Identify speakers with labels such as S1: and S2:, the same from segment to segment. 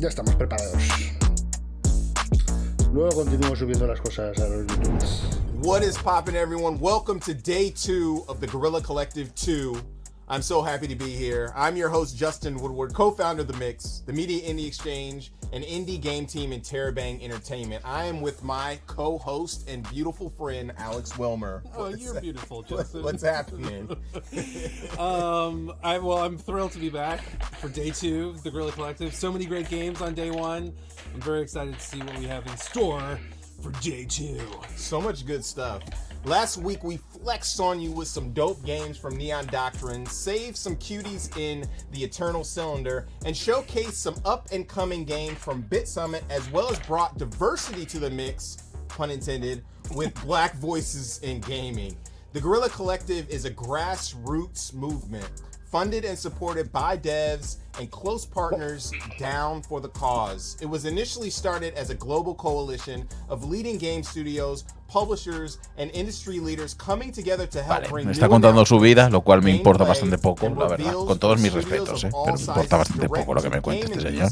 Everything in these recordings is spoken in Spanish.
S1: Ya estamos preparados. Luego continúo subiendo las cosas a los YouTubes.
S2: What is poppin', everyone? Welcome to day 2 of the Guerrilla Collective 2. I'm so happy to be here. I'm your host, Justin Woodward, co-founder of The Mix, the Media Indie Exchange, an indie game team in Terabang Entertainment. I am with my co-host and beautiful friend, Alex Wilmer.
S3: Oh, you're beautiful, Justin.
S2: What's happening?
S3: I'm thrilled to be back for day 2 of the Guerrilla Collective. So many great games on day 1. I'm very excited to see what we have in store for day 2.
S2: So much good stuff. Last week, we flexed on you with some dope games from Neon Doctrine, saved some cuties in the Eternal Cylinder, and showcased some up-and-coming games from Bit Summit, as well as brought diversity to the mix, pun intended, with black voices in gaming. The Guerrilla Collective is a grassroots movement, funded and supported by devs and close partners down for the cause. It was initially started as a global coalition of leading game studios, publishers, and industry leaders coming together to help bring
S4: me está contando su vida, lo cual me importa bastante poco, la verdad. Con todos mis respetos, pero me importa bastante poco lo que me cuente este señor.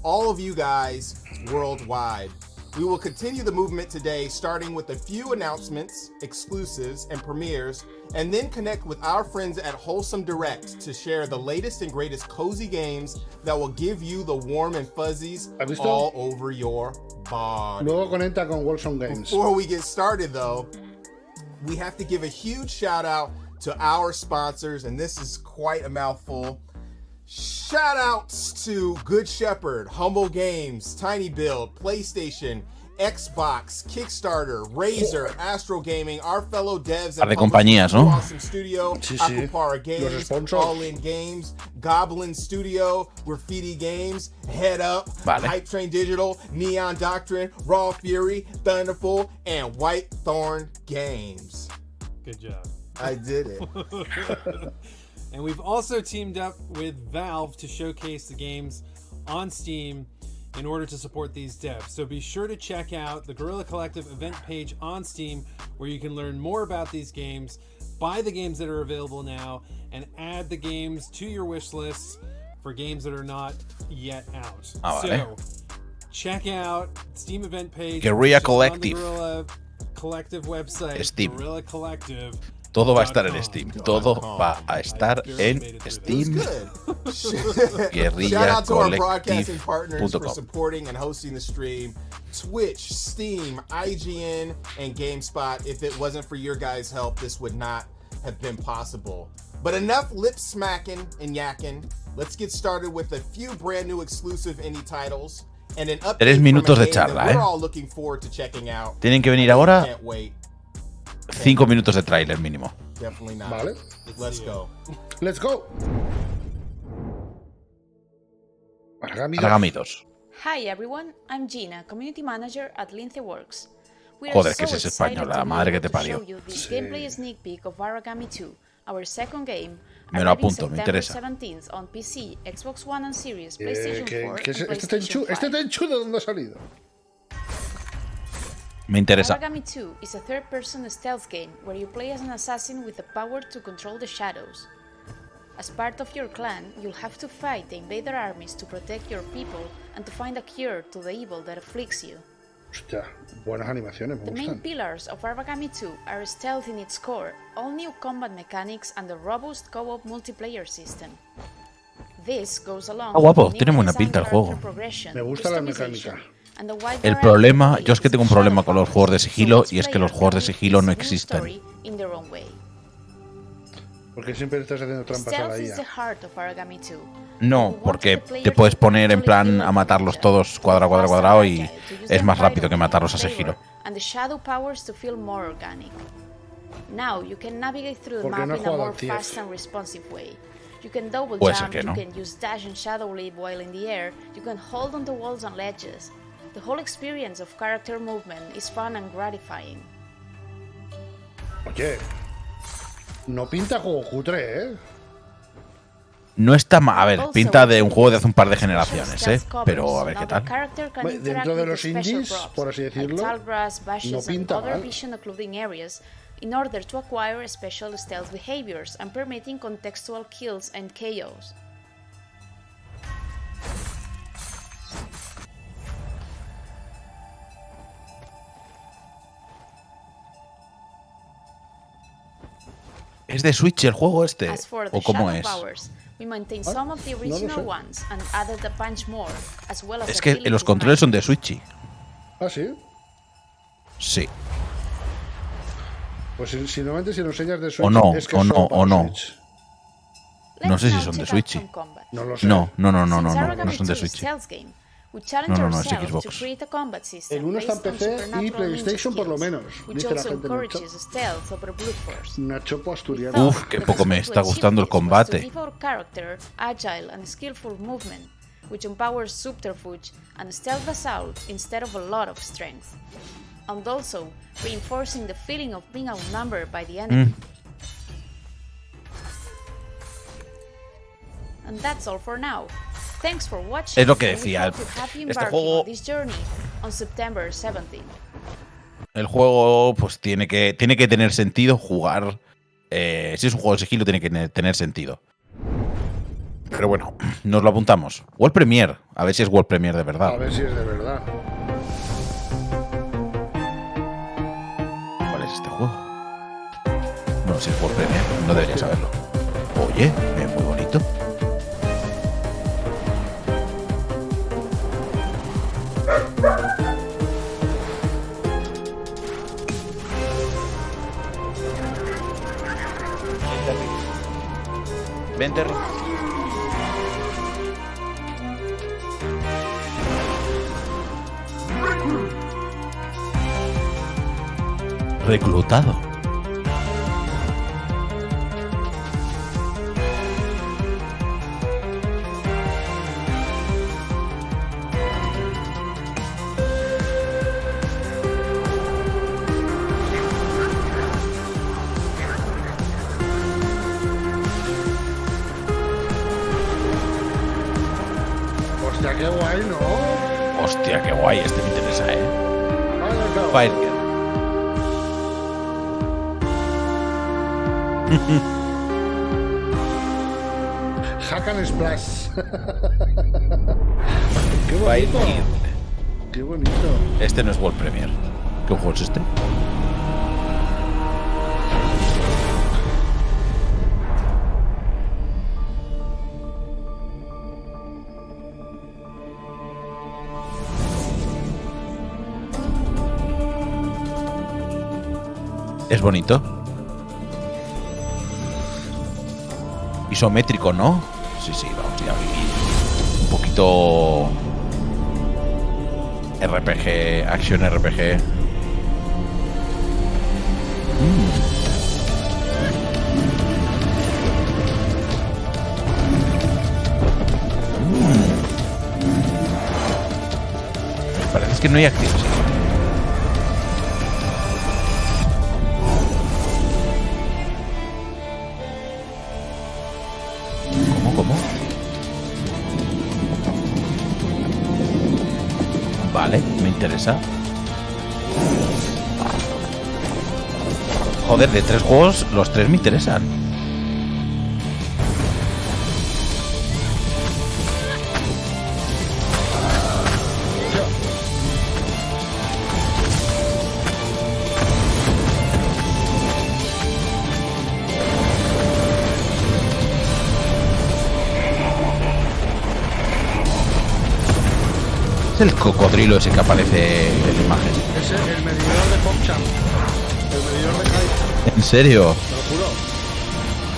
S2: All of you guys worldwide. We will continue the movement today, starting with a few announcements, exclusives, and premieres, and then connect with our friends at Wholesome Direct to share the latest and greatest cozy games that will give you the warm and fuzzies all over your body.
S1: Luego conecta con Wholesome Games.
S2: Before we get started, though, we have to give a huge shout out to our sponsors, and this is quite a mouthful. Shout outs to Good Shepherd, Humble Games, Tiny Build, PlayStation, Xbox, Kickstarter, Razer, Astro Gaming, our fellow devs
S4: de compañías, ¿no?
S2: Awesome Studio, Aquapara Games, All In Games, Goblin Studio, Graffiti Games, Head Up, Hype Train Digital, Neon Doctrine, Raw Fury, Thunderful, and White Thorn Games.
S3: Good job.
S2: I did it.
S3: And we've also teamed up with Valve to showcase the games on Steam in order to support these devs. So be sure to check out the Guerrilla Collective event page on Steam, where you can learn more about these games, buy the games that are available now, and add the games to your wish lists for games that are not yet out. So check out Steam event page.
S4: Guerrilla Collective.
S3: On the Guerrilla Collective website.
S4: Steam.
S3: Guerrilla Collective.
S4: Todo va a estar en Steam. Todo va a estar en Steam.
S2: Shout out to our broadcasting partners for supporting and hosting the stream. Twitch, Steam, IGN, and GameSpot. If it wasn't for your guys' help, this would not have been possible. But enough lip smacking and yakking. Let's get started with a few brand new exclusive indie titles and an update
S4: 3 minutos
S2: from a
S4: de
S2: game
S4: charla,
S2: that we're all looking forward to checking out.
S4: Tienen que venir ahora.
S2: Can't wait.
S4: 5 minutos de tráiler mínimo.
S2: Definitely not.
S1: Vale.
S2: Let's go.
S1: Let's go.
S4: Argamidos.
S5: Hi everyone, I'm Gina, Community Manager at Lintheworks.
S4: Joder, que es español, la madre que te parió.
S5: Gameplay sneak peek of Aragami 2, our second game.
S4: Me lo apunto, me interesa.
S5: 17th on PC, Xbox One and Series, PlayStation 4,
S1: ¿Este Tenchu de dónde ha salido?
S4: Me interesa.
S5: Aragami 2 is a third-person stealth game where you play as an assassin with the power to control the shadows. As part of your clan, you'll have to fight the invader armies to protect your people and to find a cure to the evil that afflicts you.
S1: Hostia, buenas animaciones, me
S5: The main
S1: gustan.
S5: pillars of Aragami 2 are stealth in its core, all new combat mechanics, and a robust co-op multiplayer system. This goes along
S4: guapo,
S5: with
S4: tiene buena
S5: new
S4: pinta el juego.
S5: progression,
S1: Me gusta la
S5: customization,
S1: mecánica.
S5: and a wide
S4: El
S5: variety
S4: problema,
S5: of
S4: yo es que tengo un
S5: games,
S4: problema con los
S5: shadow
S4: juegos de
S5: powers,
S4: sigilo,
S5: so
S4: y es que
S5: each
S4: los
S5: player
S4: juegos de
S5: can live
S4: sigilo
S5: his
S4: no
S5: own
S4: existen.
S5: story in their own way.
S1: Porque siempre estás haciendo trampas a
S5: Stealth
S1: la
S5: is the
S1: IA.
S5: heart of Aragami 2.
S4: No, porque te puedes poner en plan a matarlos todos cuadrado, cuadrado, cuadrado y es más rápido que matarlos a sigilo.
S5: And the shadow powers to feel more organic. Now you can navigate through the
S1: Porque
S5: map
S1: no he
S5: in a
S1: jugado
S5: more
S1: al 10.
S5: fast and responsive way. You can double
S4: Puede ser
S5: jump,
S4: que no.
S5: you can use dash and shadow leap while in the air, you can hold onto walls and ledges. The whole experience of character movement is fun and gratifying.
S1: Oye, no pinta juego cutre, ¿eh?
S4: No está mal. A ver, pinta de un juego de hace un par de generaciones, pero a ver qué tal.
S1: Dentro de los indies, por así decirlo, no pinta mal.
S5: In order to acquire special stealth behaviors and permitting contextual kills and KOs.
S4: ¿Es de Switch el juego este?
S5: As for the
S4: ¿O cómo
S5: shadow
S4: es?
S5: powers, we maintain some of the
S1: no lo
S5: original
S1: sé.
S5: ones and added a bunch more, as well as
S4: Es
S5: the
S4: que
S5: ability
S4: los
S5: to
S4: controles son
S5: magic.
S4: de Switch.
S1: ¿Ah, sí?
S4: Sí.
S1: Pues si normalmente si nos enseñas de Switch
S4: O no,
S1: es que
S4: o
S1: es
S4: no,
S1: solo para
S4: o no.
S1: Switch.
S4: No
S5: Let's
S4: sé si
S5: now
S4: son de
S5: check out
S4: Switch.
S5: some combat.
S1: No lo sé.
S4: No
S5: Since
S4: son de
S5: Aragami 2
S4: Switch.
S5: stealth game, we challenge
S4: No, es
S5: ourselves to
S4: Xbox.
S5: create a combat system
S1: El 1 está en
S5: based on
S1: PC y
S5: supernatural
S1: PlayStation
S5: ninja
S1: por lo
S5: skills,
S1: menos,
S5: which
S1: dice la
S5: also
S1: gente en el chat.
S5: encourages stealth over brute force.
S1: Una chopo
S5: We
S1: asturiana.
S5: thought
S4: Uf, qué
S5: the
S4: poco
S5: best
S4: me
S5: way to
S4: está
S5: achieve
S4: gustando el
S5: this was to
S4: combate.
S5: give our character agile and skillful movement, which empowers subterfuge and stealth assault instead of a lot of strength, and also reinforcing the feeling of being outnumbered by the enemy. And that's all for now. Thanks for watching.
S4: Es lo que
S5: and we
S4: decía,
S5: hope to have you
S4: este
S5: embarking
S4: juego-
S5: on this journey on September 17th.
S4: El juego, pues tiene que tener sentido jugar. Si es un juego de sigilo, tiene que tener sentido. Pero bueno, nos lo apuntamos. World Premiere. A ver si es World Premiere de
S1: A
S4: verdad.
S1: ver si es de verdad.
S4: ¿Cuál es este juego? Bueno, si es World Premiere, no debería saberlo. Oye, es muy bonito. Ven, Terry. Reclutado.
S1: Hostia, qué guay, ¿no?
S4: Hostia, qué guay. Este me interesa,
S1: Vale, claro.
S4: Fire.
S1: Hack and Splash. Qué bonito. Qué bonito.
S4: Este no es World Premiere. ¿Qué juego es este? Es bonito. Isométrico, ¿no? Sí, vamos ya a vivir. Un poquito RPG, acción RPG. Parece que no hay acción. Sí. ¿Cómo? Vale, me interesa. Joder, de 3 juegos, los 3 me interesan. Es el cocodrilo ese que aparece en la imagen.
S1: Ese es el medidor de PogChamp. El medidor de hype.
S4: ¿En serio?
S1: Te lo juro.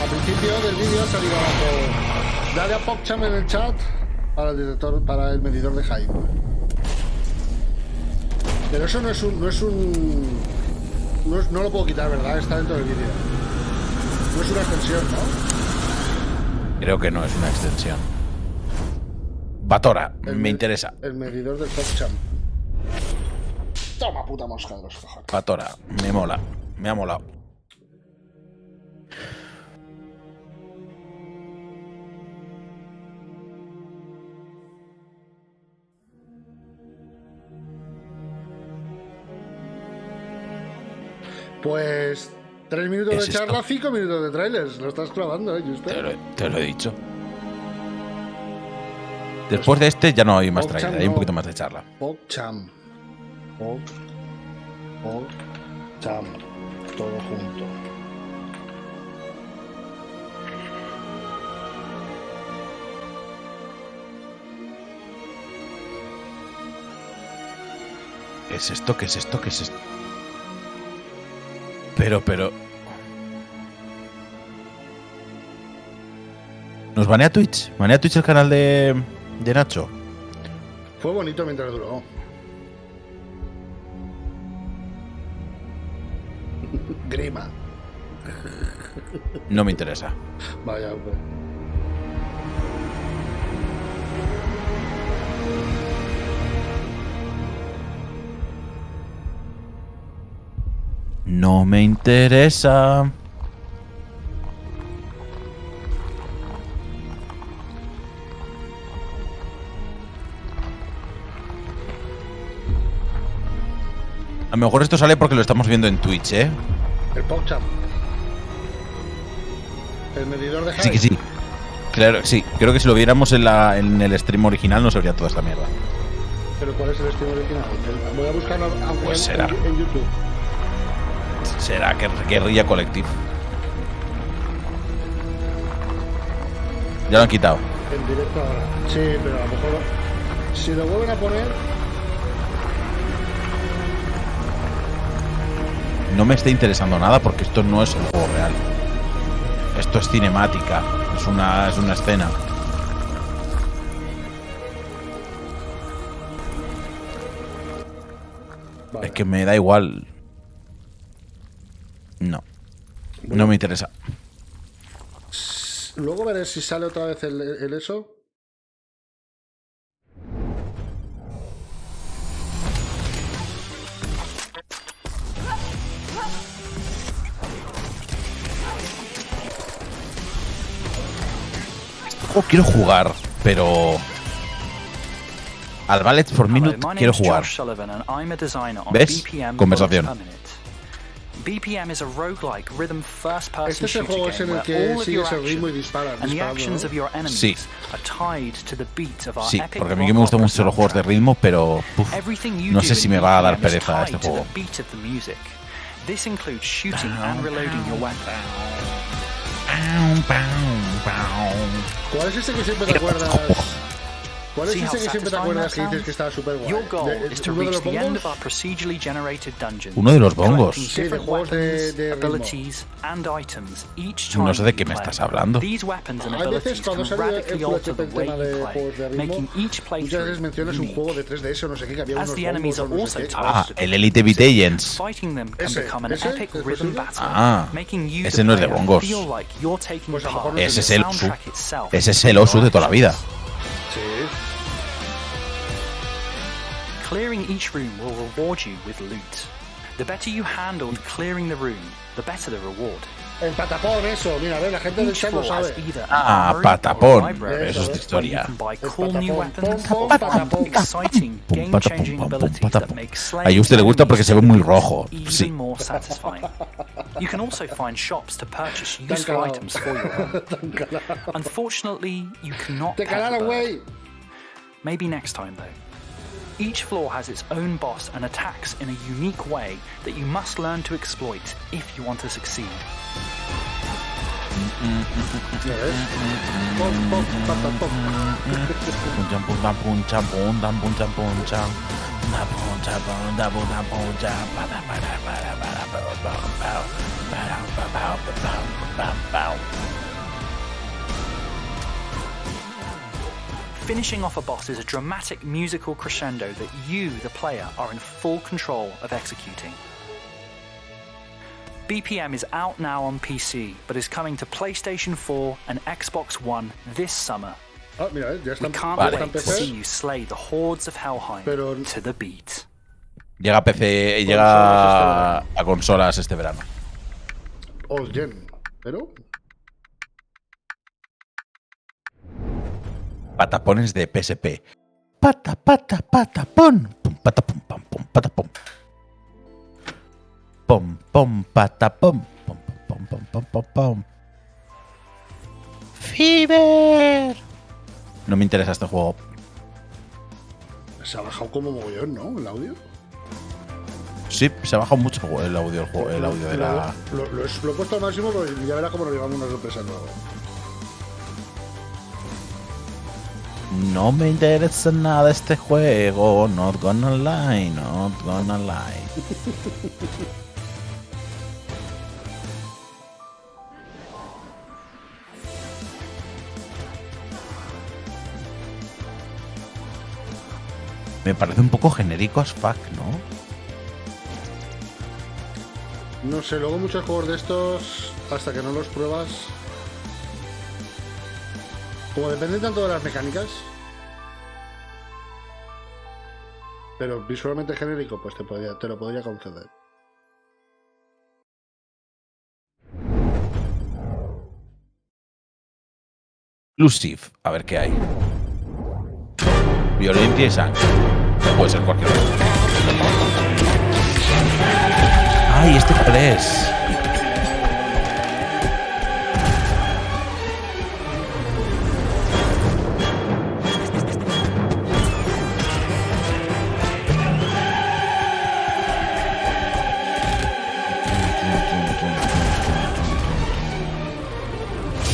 S1: Al principio del vídeo ha salido abajo. Dale a PogChamp en el chat para el director, para el medidor de hype. Pero eso no lo puedo quitar, ¿verdad? Está dentro del vídeo. No es una extensión, ¿no?
S4: Creo que no es una extensión. Batora, me interesa.
S1: El medidor del PogChamp. Toma, puta mosca de los cojones.
S4: Batora, me mola. Me ha molado.
S1: Pues 3 minutos
S4: ¿Es
S1: de charla,
S4: esto?
S1: 5 minutos de trailers. Lo estás clavando, Justin.
S4: Te lo he dicho. Después de este ya no hay más
S1: PogChamp
S4: trailer, hay un
S1: no.
S4: poquito más de charla.
S1: PogChamp. PogChamp. Todo junto.
S4: ¿Qué es esto? ¿Qué es esto? ¿Qué es esto? Pero. ¿Nos banea Twitch? ¿Banea Twitch el canal de Nacho?
S1: Fue bonito mientras duró. Grima.
S4: No me interesa.
S1: Vaya, hombre.
S4: No me interesa. A lo mejor esto sale porque lo estamos viendo en Twitch, ¿eh?
S1: El PogChamp. El medidor de
S4: Sí, que sí. Claro, sí. Creo que si lo viéramos en el stream original no se vería toda esta mierda.
S1: ¿Pero cuál es el estilo original? Voy a buscarlo aunque
S4: Pues será.
S1: en YouTube.
S4: Será que Guerrilla Collective. Ya lo han quitado.
S1: En directo ahora. Sí, pero a lo mejor si lo vuelven a poner.
S4: No me está interesando nada porque esto no es un juego real. Esto es cinemática. Es una escena.
S1: Vale.
S4: Es que me da igual. No. No me interesa.
S1: Luego veré si sale otra vez el eso.
S4: Oh, quiero jugar, pero al Ballet for Minute quiero jugar. ¿Ves? Conversación.
S6: BPM is a roguelike rhythm first-person
S1: Este es el
S6: shooter
S1: juego
S6: game
S1: en el
S6: where
S1: que
S6: all of
S1: sigues
S6: your
S1: el ritmo y
S6: actions
S1: disparas.
S6: and the
S1: disparando,
S6: actions
S1: ¿no?
S6: of your enemies
S4: Sí.
S6: are tied to the beat of our
S4: Sí,
S6: epic
S4: porque a mí
S6: rock
S4: me gustan
S6: opera
S4: mucho los juegos de
S6: soundtrack.
S4: ritmo, pero uf,
S6: Everything you
S4: no
S6: do
S4: sé si
S6: in
S4: me va a dar
S6: BPM is
S4: pereza
S6: tied
S4: este
S6: to
S4: juego.
S6: the beat of the music. This includes shooting and reloading your weapon.
S1: ¿Cuál es ese que siempre te acuerdas? ¿Cuál es
S6: See
S1: ese
S6: how
S1: que siempre te
S6: satisfying
S1: acuerdas
S6: that
S1: que dices
S6: sounds?
S1: que estaba súper guay?
S6: Your goal is to
S1: ¿Uno de
S6: reach
S1: los
S6: the end of
S1: bongos?
S6: our procedurally generated dungeon.
S4: Uno de los bongos.
S6: collecting
S1: Sí, de
S6: different
S1: juegos de
S6: weapons,
S1: ritmo.
S6: abilities, and items each time
S4: No sé de
S6: you
S4: qué me
S6: play.
S4: estás hablando.
S6: These weapons and
S1: Hay veces
S6: abilities
S1: cuando
S6: can
S1: salió el
S6: radically
S1: Full
S6: alter
S1: HP
S6: the
S1: el
S6: way
S1: tema
S6: you
S1: de
S6: play,
S1: juegos de ritmo,
S6: making each
S1: muchas
S6: playthrough
S1: veces mencionas un
S6: unique.
S1: juego de 3DS o no sé qué, que había
S6: As
S1: unos
S6: the enemies
S1: bongos o
S6: are
S1: no
S6: also
S1: sé qué.
S4: Ah,
S6: tasked
S4: el Elite Beat Agents.
S6: fighting them can
S1: Ese,
S6: become an
S1: ese,
S6: epic
S1: ¿es
S6: rhythm
S1: posible?
S6: battle,
S4: Ah,
S6: making you
S4: ese
S6: the
S4: no es de
S6: player
S4: bongos.
S6: feel like you're taking
S1: Pues a lo mejor
S6: part
S1: no
S6: in
S1: es
S4: Ese
S6: the
S4: es el Osu.
S6: soundtrack itself.
S4: Ese es el Osu de toda la vida.
S1: Sí.
S6: Clearing each room will reward you with loot. The better you handled clearing the room, the better the reward.
S1: El patapón, eso. Mira, a ver, la gente del
S6: Each
S1: chat lo
S6: floor has
S1: sabe.
S6: either an
S4: Ah,
S6: armory or
S4: patapón.
S6: a library
S4: Eso es de
S6: where you
S4: historia.
S6: can buy
S1: El
S6: cool new
S1: patapón,
S6: weapons
S1: pom,
S6: or
S1: pom,
S6: find
S1: patapón.
S6: exciting,
S4: Pum,
S6: game-changing
S4: patapum, pam,
S6: abilities
S4: pum,
S6: that
S4: patapum.
S6: make
S4: A
S6: slaying
S4: usted le gusta porque se ve muy rojo.
S6: even
S4: Sí.
S6: more satisfying. You can also find shops to purchase
S1: Tan
S6: useful
S1: calado.
S6: items for your home.
S1: Tan calado.
S6: Unfortunately, you cannot
S1: Te
S6: pet the
S1: calaron,
S6: bird.
S1: güey.
S6: Maybe next time though. Each floor has its own boss and attacks in a unique way that you must learn to exploit if you want to succeed.
S1: ¿Ya ves? Pom, pom, patapom.
S4: Puncham, puncham, puncham, puncham, puncham, puncham. Na puncha, punda, punda, puncha. Para, para, para, para, para, para, para, para, para, para, para, para.
S6: Finishing off a boss is a dramatic musical crescendo that you, the player, are in full control of executing. BPM is out now on PC, but is coming to PlayStation 4 and Xbox One this summer.
S1: Ah, mira, ya
S6: We
S1: están,
S6: can't
S1: ya
S4: Vale,
S1: están
S6: wait to see
S1: PCs.
S6: you slay the hordes of Helheim
S1: Pero-
S6: to the beat.
S4: Llega a PC, llega a consolas este verano.
S1: Old Gen. ¿Pero?
S4: Patapones de PSP. Pata, pata, patapón. Pum, patapum, pam, pum, patapum. Pom, pom, patapom. Pom, pom, pom, pom, pom, pom. Fever. No me interesa este juego.
S1: Se ha bajado como mogollón, ¿no? El audio.
S4: Sí, se ha bajado mucho el audio, el audio de la.
S1: Lo he puesto al máximo, pero ya verás cómo nos llevamos una sorpresa nueva.
S4: No me interesa nada este juego. Not gonna lie, not gonna lie. Me parece un poco genérico as fuck, ¿no?
S1: No sé, luego muchos juegos de estos, hasta que no los pruebas, como depende tanto de las mecánicas, pero visualmente genérico, pues te lo podría conceder.
S4: Exclusive, a ver qué hay. Violencia y sangre. Puede ser cualquier cosa. ¡Ay, este cuál es!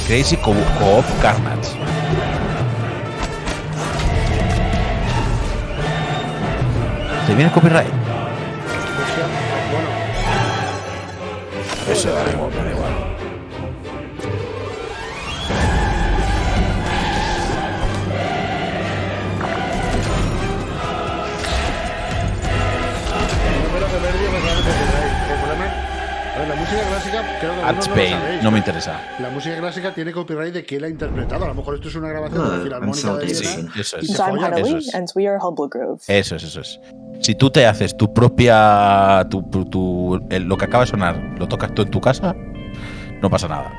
S4: Crazy Co-op Carnage. ¿Te viene copyright?
S1: Hostia, bueno,
S4: Eso da igual, da igual.
S1: no me lo que perdí, me sale copyright. El problema, a ver, la música clásica, creo que algunos
S4: Arts
S1: no lo
S4: Pain,
S1: sabéis.
S4: no me interesa.
S1: La música clásica tiene copyright de quién la ha interpretado. A lo mejor esto es una grabación de
S7: Hello,
S1: la Filarmónica
S7: I'm Sal
S1: de
S7: Davidson.
S1: Viena.
S4: Sí, eso
S1: y
S4: es.
S1: se
S8: I'm
S1: follan.
S8: Hannah
S4: Eso
S8: Lee,
S4: es.
S8: and we are Humble Grove.
S4: Eso es. Si tú te haces tu propia. Lo que acaba de sonar, lo tocas tú en tu casa, no pasa nada.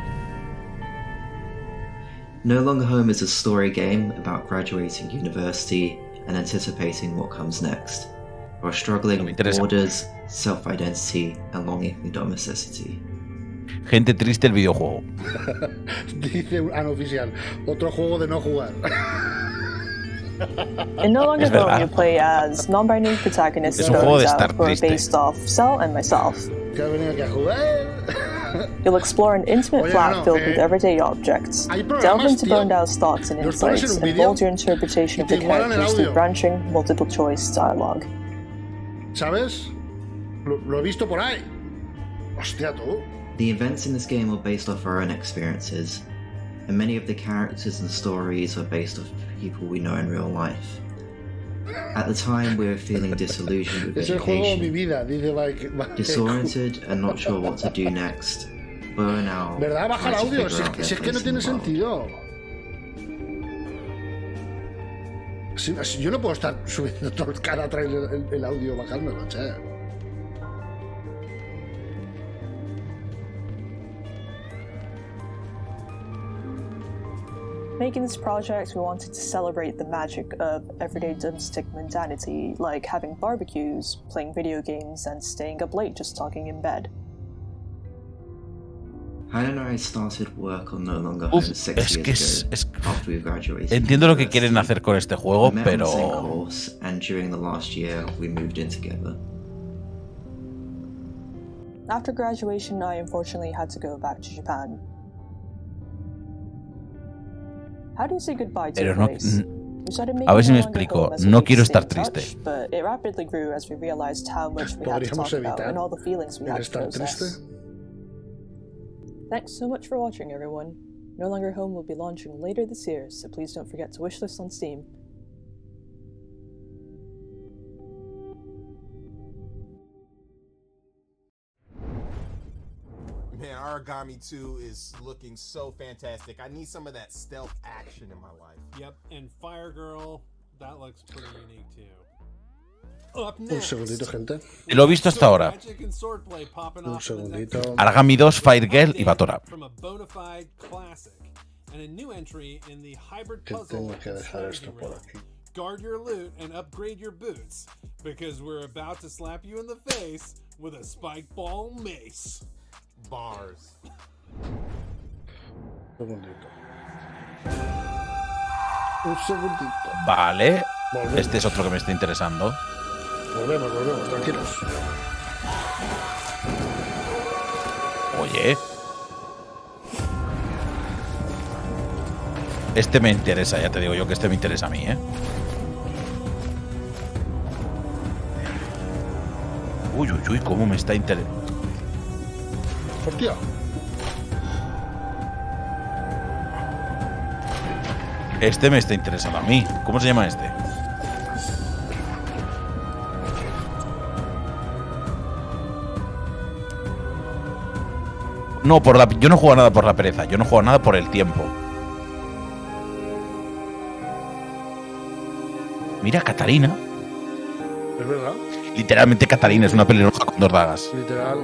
S7: No Longer Home is a story game about graduating university and anticipating what comes next, while struggling
S4: No me
S7: with
S4: interesa.
S7: borders, self-identity, and longing for domesticity.
S4: Gente triste el videojuego.
S1: Dice un oficial, otro juego de no jugar.
S8: In No Longer
S4: Es verdad.
S8: Home, you play as non-binary protagonists
S4: Es un juego de
S8: stories
S4: estar
S8: who are
S4: triste.
S8: based off Cell and myself.
S1: Que ha venido aquí a jugar.
S8: You'll explore an intimate
S1: Oye,
S8: flat
S1: no,
S8: filled with everyday objects.
S1: hay
S8: Delve
S1: programas,
S8: into
S1: tío,
S8: Burndown's thoughts and
S1: los pones en
S8: insights,
S1: un
S8: and
S1: vídeo
S8: mold your interpretation
S1: y
S8: of
S1: te
S8: the
S1: igualan el
S8: characters
S1: audio.
S8: through branching, multiple choice dialogue.
S1: ¿Sabes? Lo he visto por ahí. Hostia, tú.
S7: The events in this game are based off our own experiences, and many of the characters and stories are based off people we know in real life. At the time, we were feeling disillusioned with
S1: Es el juego de mi
S7: education,
S1: vida, dice Mike.
S7: disoriented and not sure what to do next, burnout,
S1: ¿Verdad? Baja el
S7: trying to
S1: audio.
S7: figure
S1: Si
S7: out
S1: es
S7: their
S1: que no
S7: place in
S1: tiene
S7: the world.
S1: sentido. Yo no puedo estar subiendo todo cada trailer el audio, bajármelo, che.
S8: Making this project, we wanted to celebrate the magic of everyday domestic mundanity, like having barbecues, playing video games, and staying up late just talking in bed.
S7: Hannah and I started work on No Longer Home
S4: Uf,
S7: 6
S4: es que
S7: years ago, after we graduated.
S4: Entiendo lo que quieren hacer con este juego,
S7: We met on the same
S4: pero.
S7: course, and during the last year, we moved in together.
S8: After graduation, I unfortunately had to go back to Japan. How do you say goodbye to
S4: Pero
S8: a
S4: no-
S8: place? We started
S4: a ver si
S8: making
S4: me
S8: No Longer
S4: explico.
S8: Home as a
S4: No
S8: way to
S4: quiero
S8: stay
S4: estar
S8: in touch,
S4: triste.
S8: but it rapidly grew as we realized how much we had to
S1: Podríamos
S8: talk about
S1: evitar
S8: and all the feelings we
S1: el
S8: had to
S1: estar
S8: process.
S1: triste.
S8: Thanks so much for watching, everyone. No Longer Home will be launching later this year, so please don't forget to wishlist on Steam.
S2: Man, Origami 2 is looking so fantastic. I need some of that stealth action in my life.
S3: Yep, and Fire Girl, that looks pretty unique too. Up
S1: Un
S3: next,
S1: segundito, gente.
S4: Lo he visto hasta ahora.
S3: Magic and swordplay popping
S1: Un
S3: off in the next
S1: segundito.
S4: Aragami 2, Fire Girl y Batora.
S3: from a bona fide classic and a new entry in the hybrid
S1: Que
S3: puzzle
S1: tengo que
S3: and
S1: dejar
S3: strategy
S1: esto por
S3: realm.
S1: aquí.
S3: Guard your loot and upgrade your boots because we're about to slap you in the face with a spike ball mace.
S2: Bars.
S1: Segundito. Un segundito.
S4: Vale.
S1: Volvemos.
S4: Este es otro que me está interesando.
S1: Volvemos, tranquilos.
S4: Oye. Este me interesa, ya te digo yo que este me interesa a mí, ¿eh? Uy, uy, uy, cómo me está interesando.
S1: Hostia.
S4: Este me está interesando a mí. ¿Cómo se llama este? No, yo no juego nada por la pereza. Yo no juego nada por el tiempo. Mira, Catarina.
S1: Es verdad.
S4: Literalmente Catarina es una pelirroja con 2 dagas.
S1: Literal.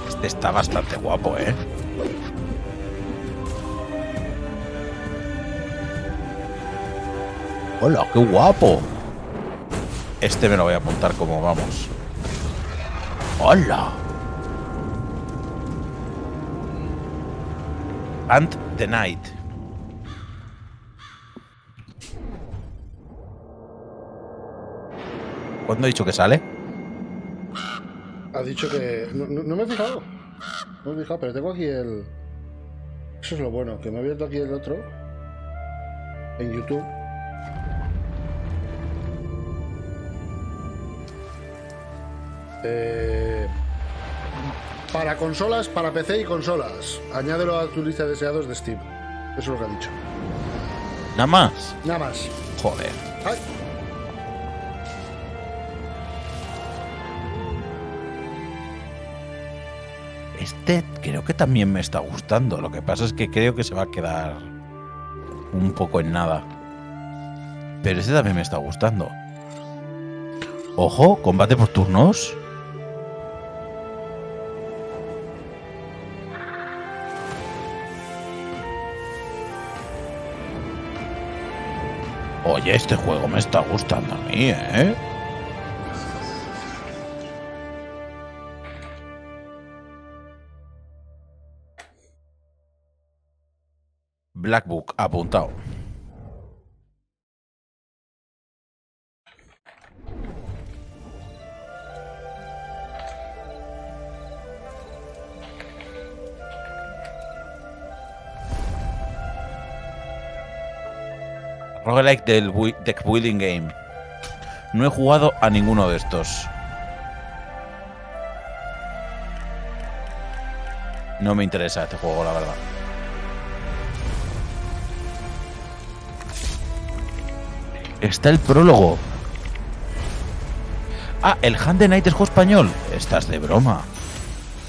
S4: Este está bastante guapo, ¿eh? ¡Hola, qué guapo! Este me lo voy a apuntar como vamos. ¡Hola! And the Night. ¿Cuándo he dicho que sale?
S1: Ha dicho que... No me he fijado. No me he fijado, pero tengo aquí el... Eso es lo bueno, que me he abierto aquí el otro. En YouTube. Para consolas, para PC y consolas. Añádelo a tu lista de deseados de Steam. Eso es lo que ha dicho.
S4: ¿Nada más?
S1: Nada más.
S4: Joder.
S1: Ay.
S4: Este creo que también me está gustando. Lo que pasa es que creo que se va a quedar un poco en nada. Pero este también me está gustando. Ojo, combate por turnos. Oye, este juego me está gustando a mí, ¿eh? Black Book, apuntado. Roguelike del Deck Building Game. No he jugado a ninguno de estos. No me interesa este juego, la verdad. Está el prólogo. Ah, el Hand the Night es juego español. Estás de broma.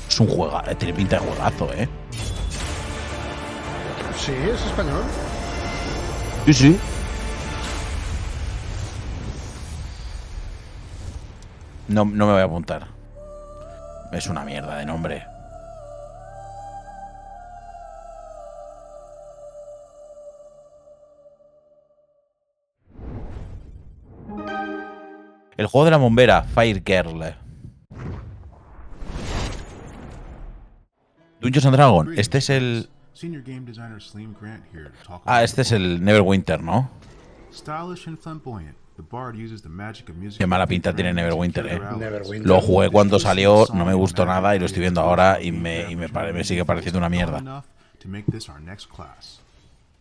S4: Es un juego, tiene pinta de juegazo, ¿eh?
S1: Sí, es español.
S4: Sí, sí. No me voy a apuntar. Es una mierda de nombre. El juego de la bombera, Fire Girl. Dungeons and Dragons. Este es el... Ah, este es el Neverwinter, ¿no? Qué mala pinta tiene Neverwinter, ¿eh?
S1: Neverwinter.
S4: Lo jugué cuando salió, no me gustó nada y lo estoy viendo ahora y me sigue pareciendo una mierda.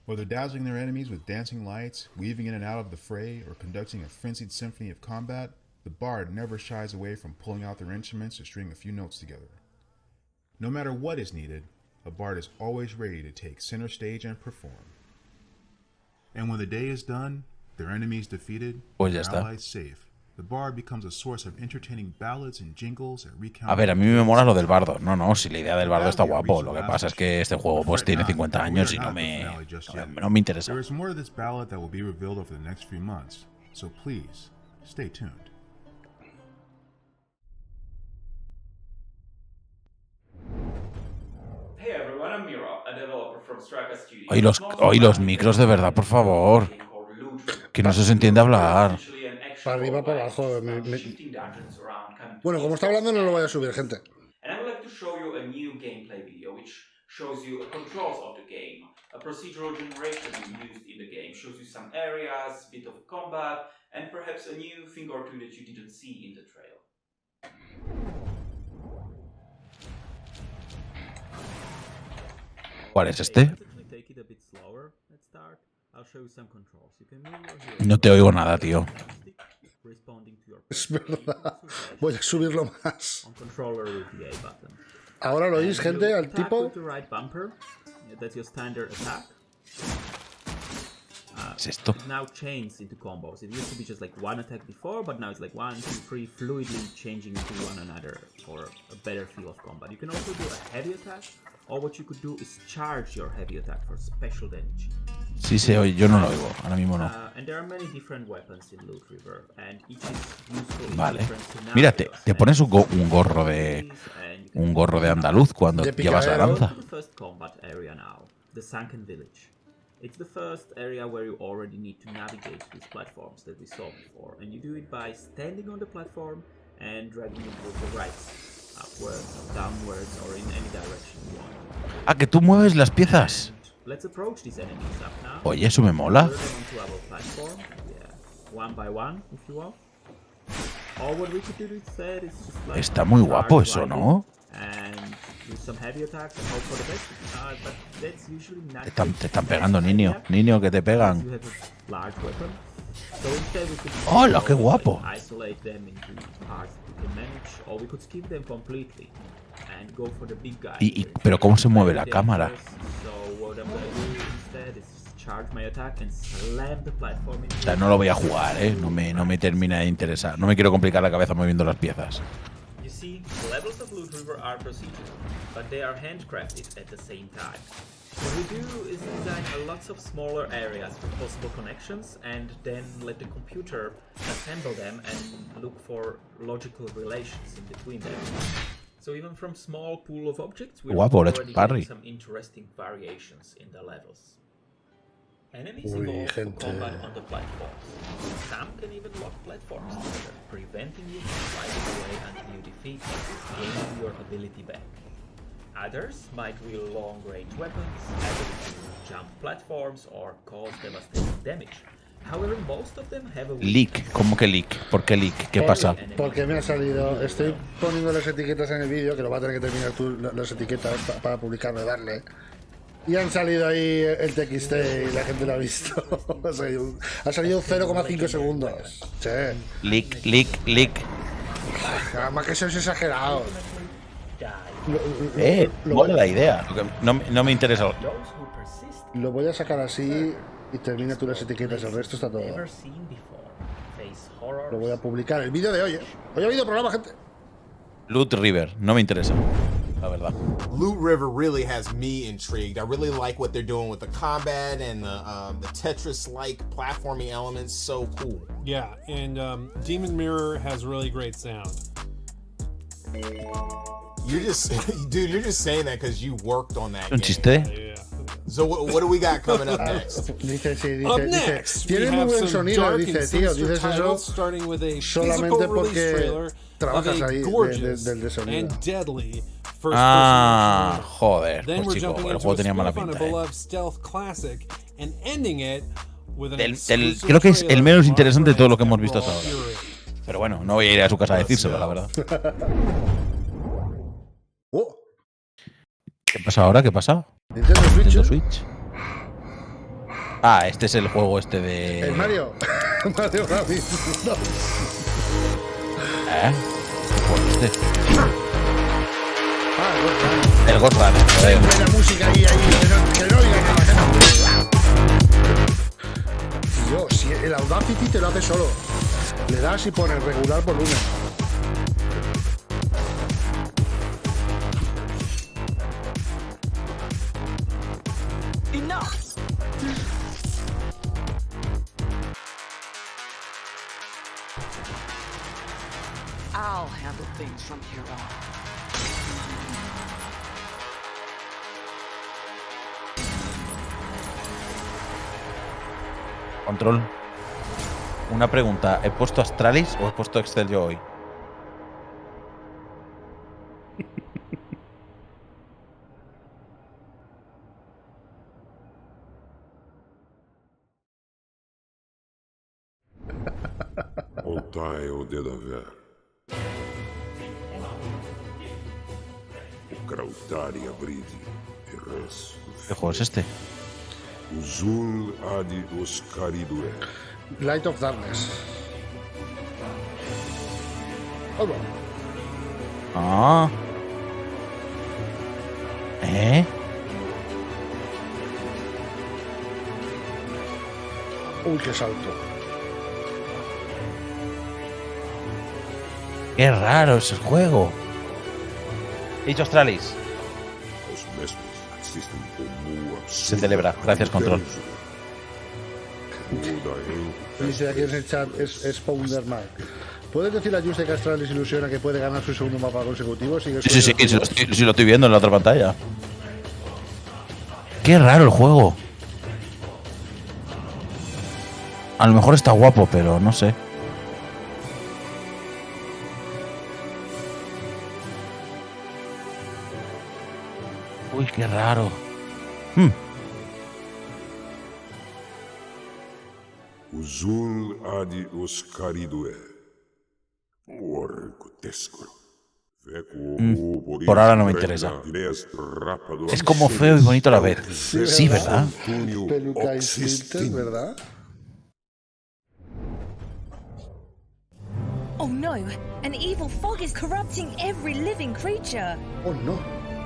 S9: Whether dazzling their enemies with dancing lights, weaving in and out of the fray, or conducting a frenzied symphony of combat, the bard never shies away from pulling out their instruments to string a few notes together. No matter what is needed, a bard is always ready to take center stage and perform. And when the day is done, their enemies defeated,
S4: Pues ya
S9: their
S4: está.
S9: allies safe, the bard becomes a source of entertaining ballads and jingles that recount...
S4: A ver, a mí me mola lo del bardo. No, si la idea del bardo está guapo. Lo que pasa es que este juego pues tiene 50 años y no me interesa.
S9: There is more to this ballad that will be revealed over the next few months, so please, stay tuned.
S4: Hoy los micros de verdad, por favor. Que no se entiende hablar.
S1: Para arriba, para abajo.
S10: shifting dungeons around coming to
S1: Bueno, como está hablando, no lo voy a subir, gente.
S10: And I would like to show you a new gameplay video which shows you controls of the game, a procedural generation used in the game, shows you some areas, bit of combat, and perhaps a new thing or two that you didn't see in the trail.
S4: ¿Cuál es este? No te oigo nada, tío.
S1: Es verdad. Voy a subirlo más. Ahora lo oís, gente, al tipo.
S4: ¿Qué es esto?
S10: Now changed into combos. It used to be just like one attack before, but now it's like 1, 2, 3, fluidly changing into one another for a better feel of combat. You can also do a heavy attack, or what you could do is charge your heavy attack for special damage.
S4: Sí se oye, yo no lo oigo, ahora mismo no.
S10: And there are many different weapons in Loot River, and each is useful in
S4: Vale.
S10: different scenarios.
S4: Mírate, te pones un gorro de andaluz cuando
S1: De
S4: llevas la
S1: picadero.
S4: lanza.
S10: The first combat area now, the Sunken Village. It's the first area where you already need to navigate these platforms that we saw before, and you do it by standing on the platform and dragging it with the right, upwards, downwards, or in any direction you want.
S4: Ah, que tú mueves las piezas.
S10: Let's approach these enemies up now.
S4: Oye, eso me mola.
S10: Lure them onto our platform, yeah, one by one, if you want. Or what we could do instead is just like
S4: Está muy guapo
S10: start
S4: eso,
S10: riding
S4: ¿no?
S10: And do some heavy attacks and hope for the best. But that's usually not
S4: Te están pegando, niño. Niño, que te
S10: You
S4: pegan.
S10: have a large weapon. So instead we could
S4: ¡Hola, qué guapo!
S10: isolate them into parts that we can manage, or we could skip them completely and go for the big guy.
S4: Pero ¿cómo se mueve la cámara?
S10: So what I'm gonna do instead is charge my attack and slam the platform into
S4: O sea, no lo voy a jugar, ¿eh? No me termina de interesar. No me quiero complicar la cabeza moviendo las piezas.
S10: You see, the levels of Loot River are procedural, but they are handcrafted at the same time. What we do is design lots of smaller areas with possible connections and then let the computer assemble them and look for logical relations in between them. So even from small pool of objects, we're
S4: Guapo, let's
S10: already
S4: parry.
S10: getting some interesting variations in the levels. Enemies
S1: Uy,
S10: evolve for
S1: gente.
S10: combat on the platforms. Some can even lock platforms together, preventing you from sliding away until you defeat them, gaining your ability back. Others might wield long-range weapons, ability to jump platforms or cause devastating damage. However, most of them have a
S4: Leak, ¿cómo que leak? ¿Por qué leak? ¿Qué pasa?
S1: Porque me ha salido. Estoy poniendo las etiquetas en el vídeo, que lo va a tener que terminar tú, las etiquetas para publicarlo, darle. Y han salido ahí el TXT y la gente lo ha visto. Ha salido 0,5 segundos. Che.
S4: Leak.
S1: Además que sois exagerados.
S4: Mola la idea. Lo que no me interesa.
S1: Lo voy a sacar así y termina tú las etiquetas. El resto está todo. Lo voy a publicar. El vídeo de hoy, ¿eh? Hoy ha habido programa, gente.
S4: Loot River, no me interesa. La verdad.
S2: Loot River really has me intrigued. I really like what they're doing with the combat and the Tetris-like platforming elements. So cool.
S3: Yeah, and Demon Mirror has really great sound.
S2: You're just, dude, you're just saying that because you worked on that
S4: ¿Un
S2: game.
S4: chiste?
S3: Yeah.
S2: So what do we got coming up next?
S1: Dice, sí,
S3: Up
S1: dice.
S3: next, we
S1: Tiene muy
S3: have
S1: buen
S3: some
S1: sonido,
S3: dark
S1: dice,
S3: and
S1: tío.
S3: sinister
S1: Dices eso
S3: titles, starting with a
S1: solamente
S3: physical release
S1: porque
S3: trailer of
S1: trabajas
S3: a
S1: ahí
S3: gorgeous
S1: del sonido.
S3: and deadly first-person
S4: Ah,
S3: action.
S4: joder.
S3: Then
S4: Pues
S3: we're
S4: chico,
S3: jumping
S4: el
S3: into
S4: juego
S3: a
S4: tenía mala
S3: spoof on a
S4: pinta,
S3: beloved stealth classic and ending it with an
S4: Creo que es el menos interesante de todo lo que hemos visto hasta ahora.
S3: Fury.
S4: Pero bueno, no voy a ir a su casa a decírselo, la verdad.
S1: Oh,
S4: ¿Qué pasa ahora? ¿Qué pasa?
S1: Nintendo Switch.
S4: Nintendo Switch. Ah, este es el juego este de...
S1: El Mario. Mario Rabbids. No.
S4: ¿Eh? ¿Cuál es este?
S1: Ah,
S4: El Ghost Runner, joder.
S1: buena música ahí, que no oiga nada. Tío, si el Audacity te lo hace solo. Le das y pones regular volumen.
S6: Enough! I'll handle things from here on.
S4: Control. Una pregunta. ¿He puesto Astralis o he puesto Excel yo hoy?
S11: Ontaio de Daver. Krautaria Bridi. Res.
S4: ¿Qué juego es este?
S11: Uzul Adi Oscaridue.
S1: Light of Darkness. Hola.
S4: Ah. ¿Eh?
S1: Uy, qué salto.
S4: Qué raro es el juego. He dicho Astralis.
S11: Os mesmos existen como
S4: Se celebra. Gracias, Control.
S1: Dice aquí en el chat, es Pounderman. ¿Puedes decir a Juste que Astralis ilusiona que puede ganar su segundo mapa consecutivo?
S4: Sí, lo estoy viendo en la otra pantalla. Qué raro el juego. A lo mejor está guapo, pero no sé. Uy, qué raro.
S11: Uzul Adi Oscaridue.
S4: Por ahora no me interesa. Es como feo y bonito a la vez. Sí, ¿verdad?
S1: Peluca y Splinter, ¿verdad?
S12: Oh no, an evil fog is corrupting every living creature.
S1: Oh no.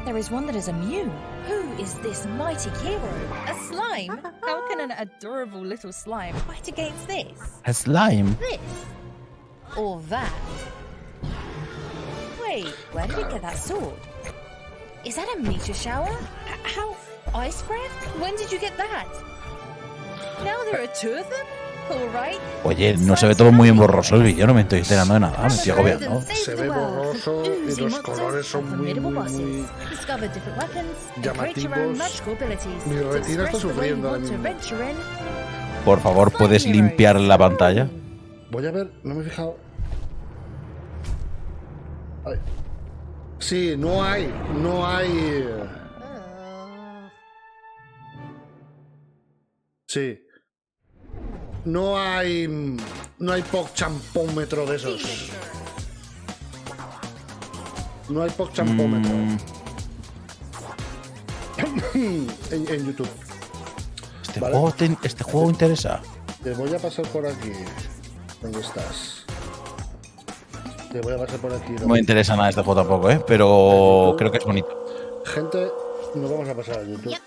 S12: There is one that is immune. Who is this mighty hero? A slime? How can an adorable little slime fight against this?
S4: A slime?
S12: This? Or that? Wait, where did it get that sword? Is that a meteor shower? How? Ice breath? When did you get that? Now there are two of them? Alright.
S4: Oye, no se ve todo muy borroso el vídeo, no me estoy enterando de nada, me estoy agobiando.
S1: Se ve borroso y los colores son muy llamativos. Mi retina está sufriendo ahora mismo.
S4: Por favor, ¿puedes limpiar la pantalla?
S1: Voy a ver, no me he fijado. Ay. Sí, no hay. Sí. No hay PogChampómetro de esos. No hay PogChampómetro. En YouTube.
S4: Este juego interesa.
S1: Te voy a pasar por aquí. ¿Dónde estás? Te voy a pasar por aquí.
S4: No me interesa nada este juego tampoco, pero creo que es bonito.
S1: Gente, nos vamos a pasar a YouTube.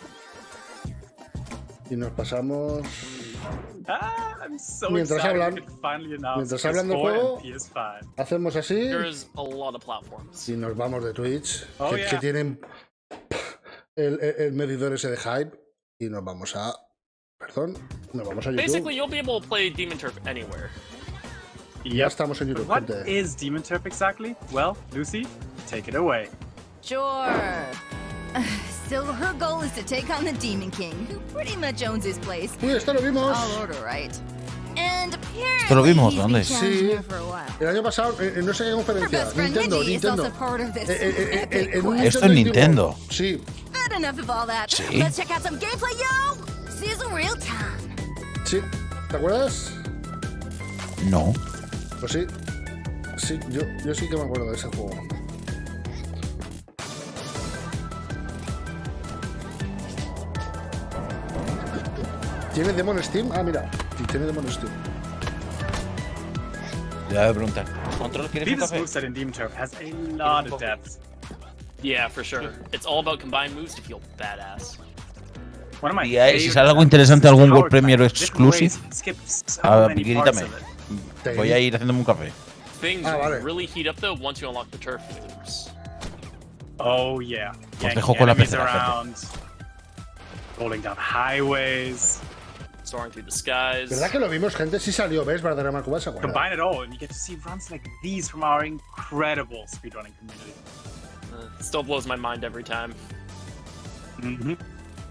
S1: Y nos pasamos... Mientras hablan del juego, hacemos así y nos vamos de Twitch, que tienen el medidor ese de hype, y nos vamos a... Perdón, nos vamos a YouTube.
S13: Basically, you'll be able to play Demon Turf anywhere.
S1: Y ya estamos en YouTube.
S14: What is Demon Turf exactly? Well, Lucy, take it away.
S15: Sure. So her goal is to take on the Demon King, who pretty much owns his place.
S1: Uy, esto lo vimos.
S15: All order, right? And apparently
S4: ¿Esto lo vimos? ¿Dónde?
S1: Sí, el año pasado, no sé qué conferencia. Nintendo.
S4: Esto es Nintendo.
S1: Sí.
S15: But enough of all that.
S4: Sí.
S15: Let's check out some gameplay, yo. Sizzle real time.
S1: Sí, ¿te acuerdas?
S4: No.
S1: Pues sí. Sí, yo sí que me acuerdo de ese juego. ¿Tiene Demon Steam? Ah, mira. Tiene Demon Steam.
S4: Ya voy a preguntar. ¿Control quieres un café?
S14: Moveset in Demon Turf has a lot of depth.
S13: Yeah, for sure. It's all about combined moves to feel badass.
S4: Y si sale algo interesante, algún World Premiere Exclusive, grítame. Voy a ir haciéndome un café.
S13: Things really heat up though once you unlock the turf moves.
S14: Oh yeah.
S4: Os dejo con la PC.
S14: Rolling down highways.
S13: Soaring through the skies.
S1: ¿Verdad que lo vimos, gente? Sí salió, ¿ves? Valderrama Cuba se acuerda.
S14: Combine it all and you get to see runs like these from our incredible speedrunning community.
S13: It still blows my mind every time.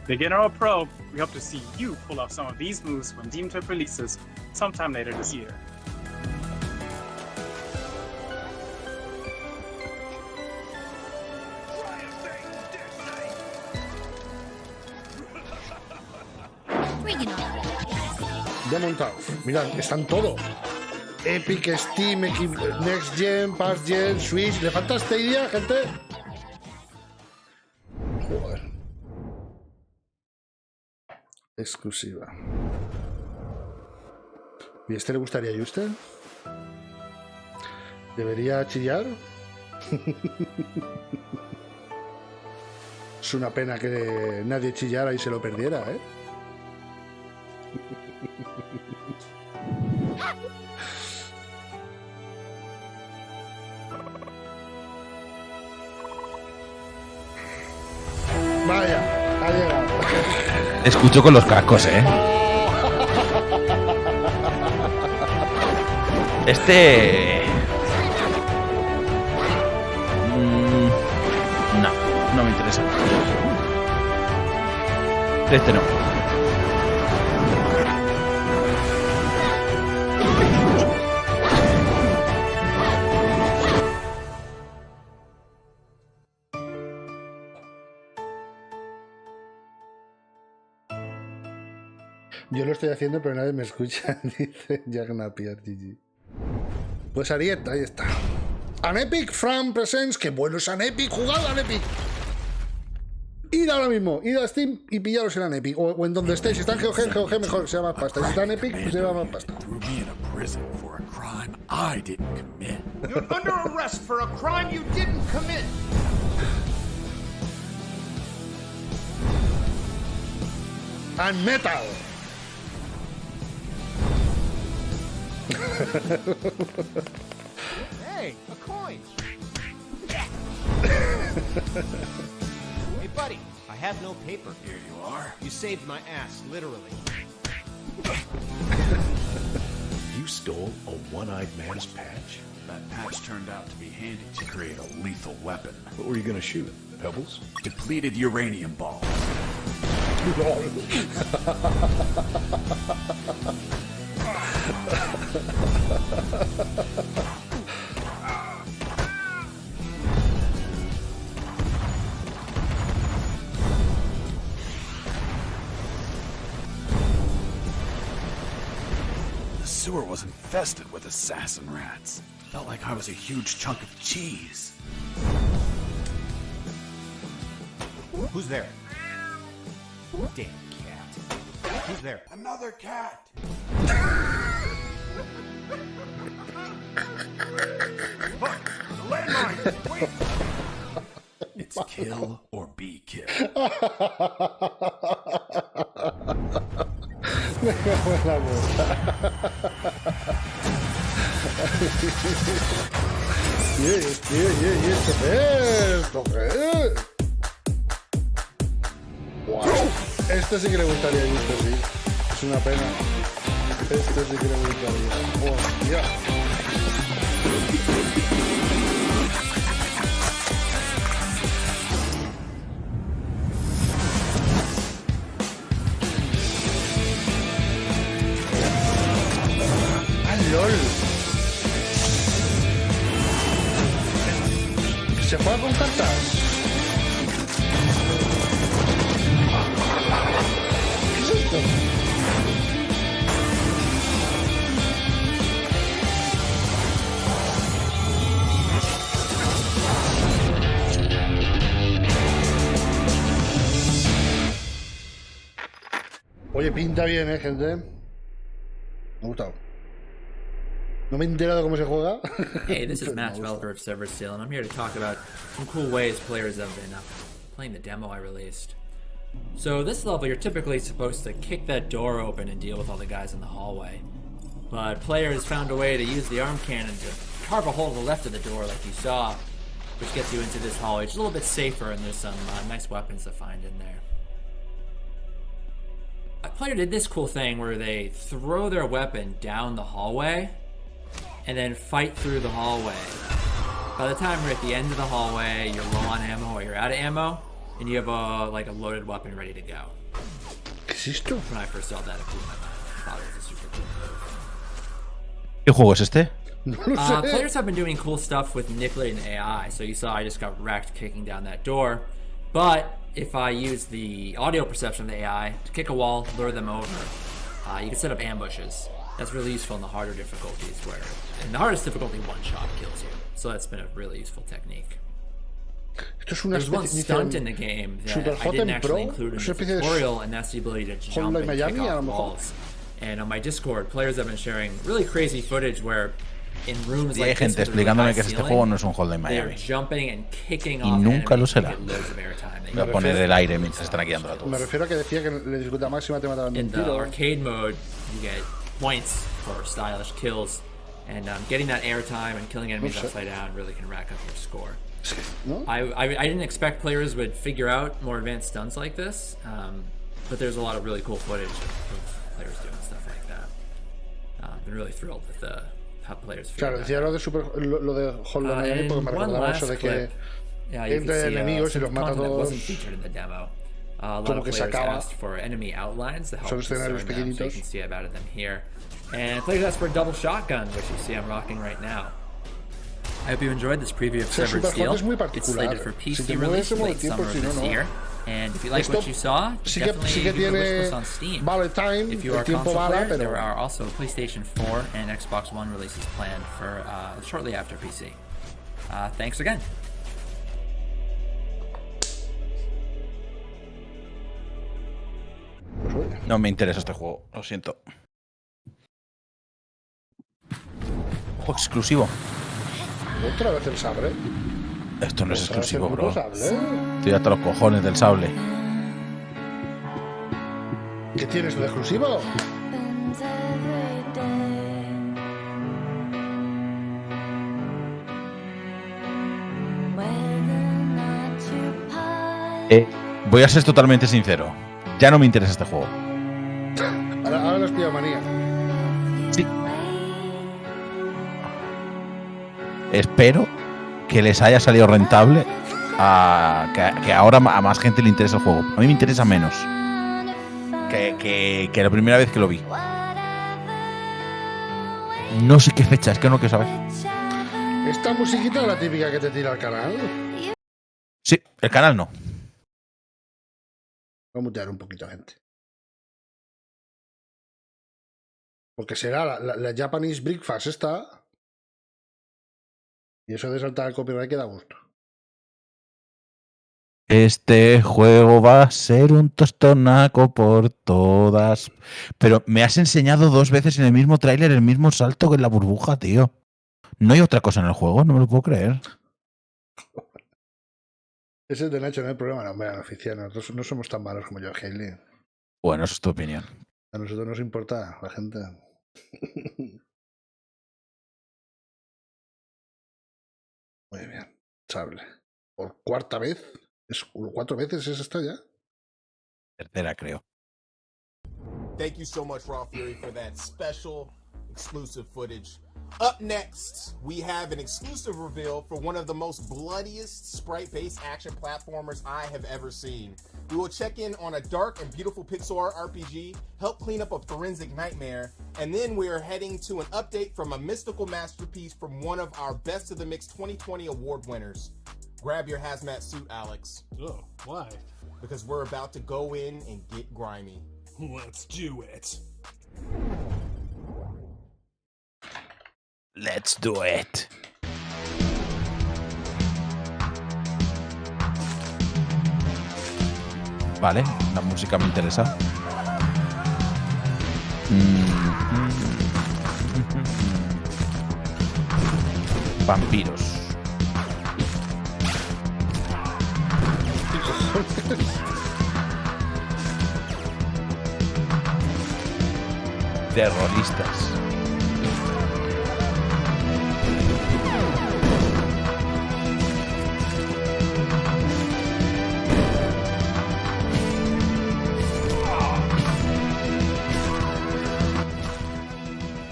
S14: Beginner or pro, we hope to see you pull off some of these moves when Demon Turf releases sometime later this year.
S1: Ya montado. Mirad, están todo. Epic, Steam, Next Gen, Past Gen, Switch. ¿Le falta Stadia, gente? Joder. Exclusiva. ¿Y este le gustaría a usted? ¿Debería chillar? Es una pena que nadie chillara y se lo perdiera, ¿eh? Vaya, ha llegado.
S4: Te escucho con los cascos, ¿eh? No me interesa. Este no.
S1: Yo lo estoy haciendo, pero nadie me escucha, dice Jack Napier, GG. Pues Ariet, ahí está. An Epic Fran Presents, que bueno es An Epic, jugad An Epic. Id ahora mismo, id a Steam y pillaros en An Epic, o en donde estéis. Si está en GOG mejor, que sea más pasta. Si está en Epic, pues lleva más pasta.
S16: You're under arrest for a crime you didn't commit.
S1: And metal.
S16: Hey, a coin. Hey, buddy, I have no paper. Here you are. You saved my ass, literally.
S17: You stole a one-eyed man's patch? That patch turned out to be handy to create a lethal weapon. What were you gonna shoot? Pebbles? Depleted uranium balls. The sewer was infested with assassin rats. Felt like I was a huge chunk of cheese.
S16: Who's there? Damn cat. Who's there?
S17: Another cat!
S16: Fuck! Landmine! Wait!
S17: It's kill or be killed.
S1: Me cago en la boca. ¿Esto qué es? Wow. Este sí que le gustaría a este, sí. Es una pena. Este sí que le gustaría. Hostia. ¡Ah, LOL! ¿Se juega con cartas? ¿Qué es esto? Oye, pinta bien, gente. Me ha gustado. No me he enterado cómo se juega.
S18: Hey, this is Matt, developer of Server Steel, and I'm here to talk about some cool ways players have been playing the demo I released. So this level, you're typically supposed to kick that door open and deal with all the guys in the hallway. But players found a way to use the arm cannon to carve a hole to the left of the door like you saw, which gets you into this hallway. It's a little bit safer, and there's some nice weapons to find in there. A player did this cool thing where they throw their weapon down the hallway and then fight through the hallway. By the time we're at the end of the hallway, you're low on ammo or you're out of ammo, and you have a loaded weapon ready to go.
S1: ¿Qué es esto?
S18: When I first saw that, it blew my mind. I thought it was a super cool move.
S4: ¿Qué juego es este?
S18: Players have been doing cool stuff with manipulating AI. So you saw I just got wrecked kicking down that door. But if I use the audio perception of the AI to kick a wall, lure them over, You can set up ambushes. That's really useful in the harder difficulties, where in the hardest difficulty, one shot kills you. So that's been a really useful technique. There's one stunt in the game that I didn't actually include in the tutorial, and that's the ability to jump and kick off walls. And on my Discord, players have been sharing really crazy footage where in rooms
S4: Y hay
S18: like
S4: gente
S18: this,
S4: explicándome que este juego no es un Hotline
S18: they're
S4: Miami.
S18: jumping and kicking
S4: Y
S18: off
S4: nunca lo
S18: enemies to
S4: será.
S18: get loads of airtime.
S4: Voy a poner el aire mientras están aquí dando la
S1: Me refiero a que decía que en la dificultad máxima te mataban de
S18: In
S1: un
S18: the
S1: tiro.
S18: arcade mode, you get points for stylish kills, and getting that airtime and killing enemies upside down really can rack up your score.
S1: ¿No?
S18: I didn't expect players would figure out more advanced stunts like this, but there's a lot of really cool footage of players doing stuff like that. I'm really thrilled with how players figure
S1: Claro, decía lo de Hotline Miami porque me recordaba eso de que entre enemigos y los mata todos. Como que se acaba.
S18: For enemy outlines to help
S1: Son escenarios
S18: discern them, so you
S1: pequeñitos.
S18: can see I've added them here. And players asked for a double shotgun, which you see I'm rocking right now. I hope you enjoyed this preview of
S1: Sí,
S18: Severed
S1: Superhot
S18: Steel.
S1: es muy
S18: It's
S1: particular.
S18: slated for
S1: Si
S18: PC
S1: te
S18: release
S1: mueves,
S18: late
S1: mueve tiempo,
S18: summer of
S1: si no,
S18: this
S1: no.
S18: year. And if you like
S1: Esto
S18: what you saw,
S1: sí
S18: definitely
S1: que
S18: give it a wish
S1: tiene
S18: list on Steam.
S1: bullet time,
S18: If you
S1: el
S18: are a
S1: tiempo
S18: console
S1: bala,
S18: player,
S1: pero-
S18: there are also PlayStation 4 and Xbox One releases planned for shortly after PC. Thanks again.
S4: No me interesa este juego, lo siento. Juego exclusivo.
S1: Otra vez el sable.
S4: Esto no es
S1: Otra vez
S4: exclusivo,
S1: el
S4: bro.
S1: puto sable.
S4: Estoy hasta los cojones del sable.
S1: ¿Qué tienes de exclusivo?
S4: Voy a ser totalmente sincero. Ya no me interesa este juego.
S1: Ahora los pillo manía.
S4: Sí. Espero que les haya salido rentable que ahora a más gente le interesa el juego. A mí me interesa menos que la primera vez que lo vi. No sé qué fecha, es que no quiero saber.
S1: Esta musiquita es la típica que te tira al canal.
S4: Sí, el canal no.
S1: Voy a mutear un poquito, gente. Porque será la Japanese Breakfast esta. Y eso de saltar el copyright queda a gusto.
S4: Este juego va a ser un tostonaco por todas. Pero me has enseñado 2 veces en el mismo tráiler el mismo salto que en la burbuja, tío. ¿No hay otra cosa en el juego? No me lo puedo creer.
S1: Ese es de Nacho, no hay problema. No, hombre, oficial, nosotros no somos tan malos como yo, Hailey.
S4: Bueno, eso es tu opinión.
S1: A nosotros nos importa la gente. Muy bien. Sable. ¿Por cuarta vez? ¿4 veces es esta ya?
S4: Tercera, creo.
S2: Thank you so much, Raw Fury, for that special exclusive footage. Up next, we have an exclusive reveal for one of the most bloodiest sprite-based action platformers I have ever seen. We will check in on a dark and beautiful pixel art RPG, help clean up a forensic nightmare, and then we are heading to an update from a mystical masterpiece from one of our Best of the Mix 2020 award winners. Grab your hazmat suit, Alex.
S3: Oh, why?
S2: Because we're about to go in and get grimy.
S3: Let's do it.
S4: Let's do it. Vale, la música me interesa. Vampiros. Terroristas.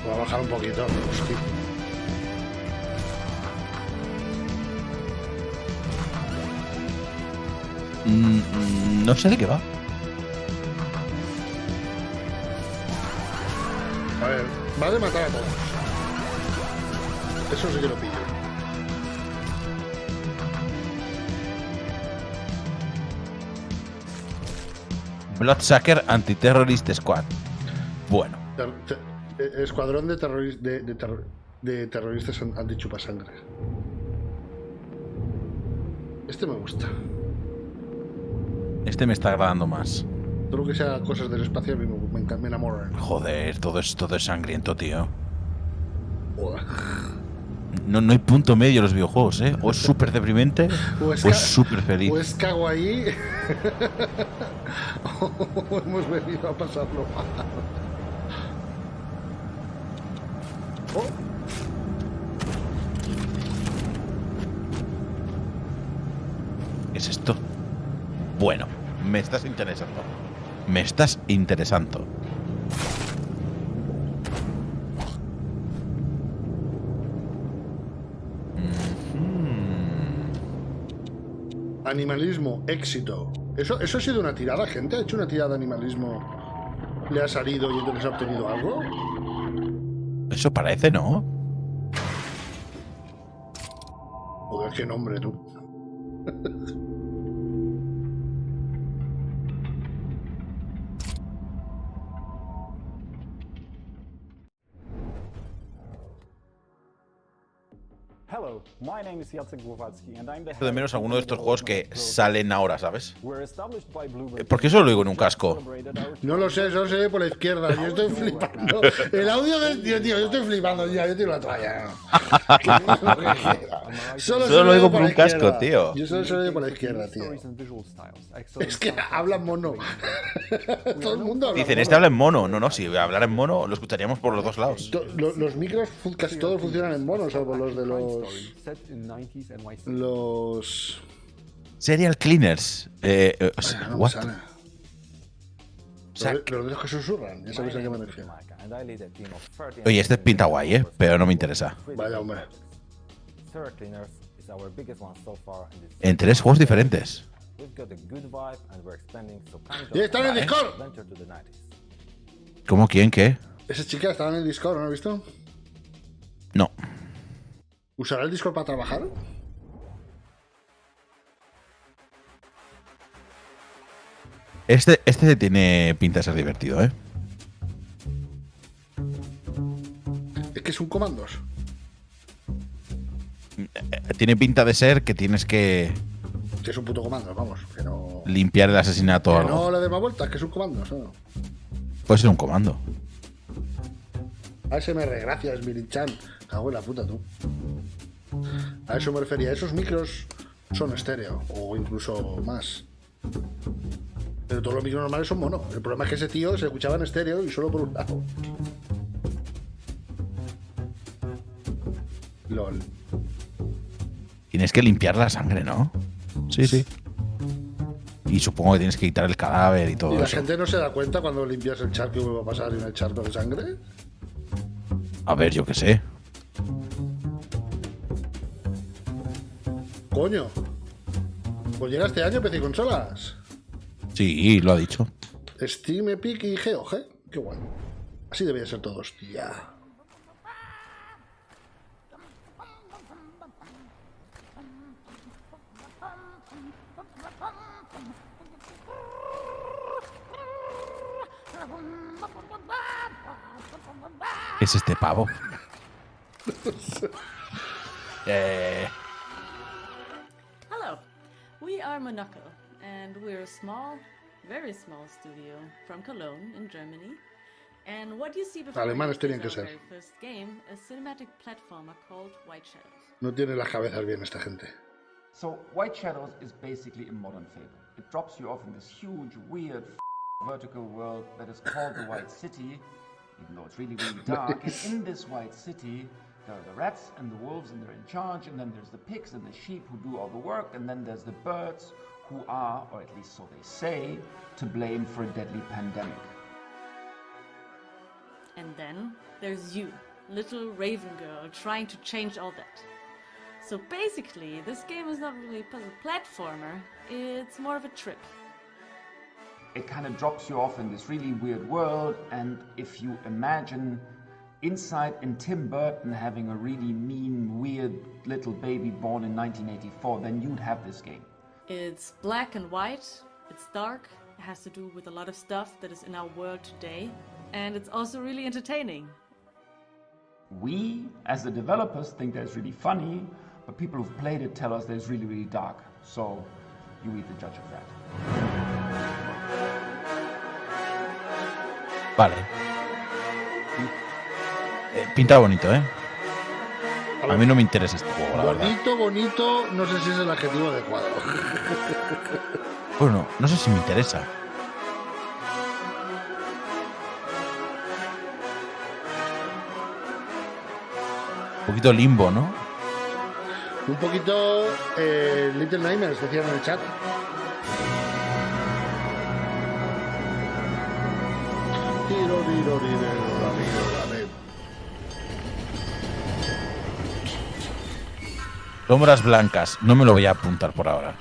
S1: Voy a bajar un poquito. Hostia.
S4: No sé de qué va.
S1: A ver, va de matar a todos. Eso sí que lo pillo.
S4: Bloodsucker Anti-Terrorist Squad. Bueno.
S1: Escuadrón de terroristas antichupasangre. Este me gusta.
S4: Este me está agradando más.
S1: Todo lo que sea cosas del espacio a mí me enamoran.
S4: Joder, todo es sangriento, tío. No hay punto medio en los videojuegos, ¿eh? O es súper deprimente o es súper feliz.
S1: O es kawaii o hemos venido a pasarlo mal.
S4: ¿Qué es esto? Bueno, me estás interesando. Me estás interesando.
S1: Animalismo, éxito. ¿Eso ha sido una tirada, gente? ¿Ha hecho una tirada de animalismo? ¿Le ha salido y entonces ha obtenido algo?
S4: Eso parece, ¿no?
S1: Joder, qué nombre, tú.
S4: De menos alguno de estos juegos que salen ahora, ¿sabes? ¿Por qué solo lo digo en un casco?
S1: No lo sé, solo se ve por la izquierda. Yo estoy flipando. El audio del tío, yo estoy flipando ya. Yo tiro la toalla.
S4: Solo lo digo por un casco, tío.
S1: Yo solo se lo digo por la izquierda, tío. Es que habla en mono. Todo el mundo habla.
S4: Dicen, este habla en mono. No, si hablar en mono lo escucharíamos por los dos lados.
S1: Los micros casi todos funcionan en mono, salvo los de los
S4: Serial Cleaners. What?
S1: Pero de los que susurran, ya sabéis a qué me refiero.
S4: Oye, este pinta guay, pero no me interesa.
S1: Vaya, hombre.
S4: En 3 juegos diferentes.
S1: ¡Y están en el Discord!
S4: ¿Cómo? ¿Quién? ¿Qué?
S1: Esa chica estaba en el Discord, ¿no has visto?
S4: No.
S1: ¿Usará el Discord para trabajar?
S4: Este tiene pinta de ser divertido, ¿eh?
S1: Es que es un comandos.
S4: Tiene pinta de ser que tienes que...
S1: Que es un puto comando, vamos. Que no...
S4: limpiar el asesinato o algo.
S1: No le dé más vueltas, que es un comando, ¿no?
S4: Puede ser un comando.
S1: ASMR, gracias, Mirin-chan. Cago en la puta, tú. A eso me refería. Esos micros son estéreo, o incluso más. Pero todos los micros normales son mono. El problema es que ese tío se escuchaba en estéreo y solo por un lado. LOL.
S4: Tienes que limpiar la sangre, ¿no? Sí. Y supongo que tienes que quitar el cadáver y todo
S1: ¿Y la
S4: eso.
S1: gente no se da cuenta cuando limpias el charco que va a pasar en el charco de sangre?
S4: A ver, yo qué sé.
S1: Coño. Pues llega este año PC y consolas.
S4: Sí, lo ha dicho.
S1: Steam, Epic y GOG. Qué guay. Así debía ser todo, hostia.
S4: ¿Qué es este pavo?
S19: Hello, we are Monaco, and we're a small, very small studio from Cologne in Germany. And what you see before
S1: Alemanes
S19: you
S1: tienen
S19: is
S1: que
S19: our
S1: ser.
S19: very first game, a cinematic platformer called White Shadows.
S1: No tiene las cabezas bien esta gente.
S20: So, White Shadows is basically a modern fable. It drops you off in this huge, weird, vertical world that is called the White City, even though it's really, really dark. And in this White City, there are the rats and the wolves, and they're in charge. And then there's the pigs and the sheep who do all the work. And then there's the birds who are, or at least so they say, to blame for a deadly pandemic.
S19: And then there's you, little raven girl, trying to change all that. So basically, this game is not really a puzzle platformer, it's more of a trip.
S20: It kind of drops you off in this really weird world, and if you imagine inside in Tim Burton having a really mean, weird little baby born in 1984, then you'd have this game.
S19: It's black and white, it's dark, it has to do with a lot of stuff that is in our world today, and it's also really entertaining.
S20: We, as the developers, think that it's really funny, but people who've played it tell us that it's really, really dark. So, you be the judge of that.
S4: Vale. Pinta bonito, ¿eh? A mí no me interesa este juego, la verdad.
S1: Bonito, no sé si es el adjetivo adecuado.
S4: Bueno, no sé si me interesa. Un poquito limbo, ¿no?
S1: Un poquito Little Nightmares, decían en el chat.
S4: Sombras blancas, no me lo voy a apuntar por ahora.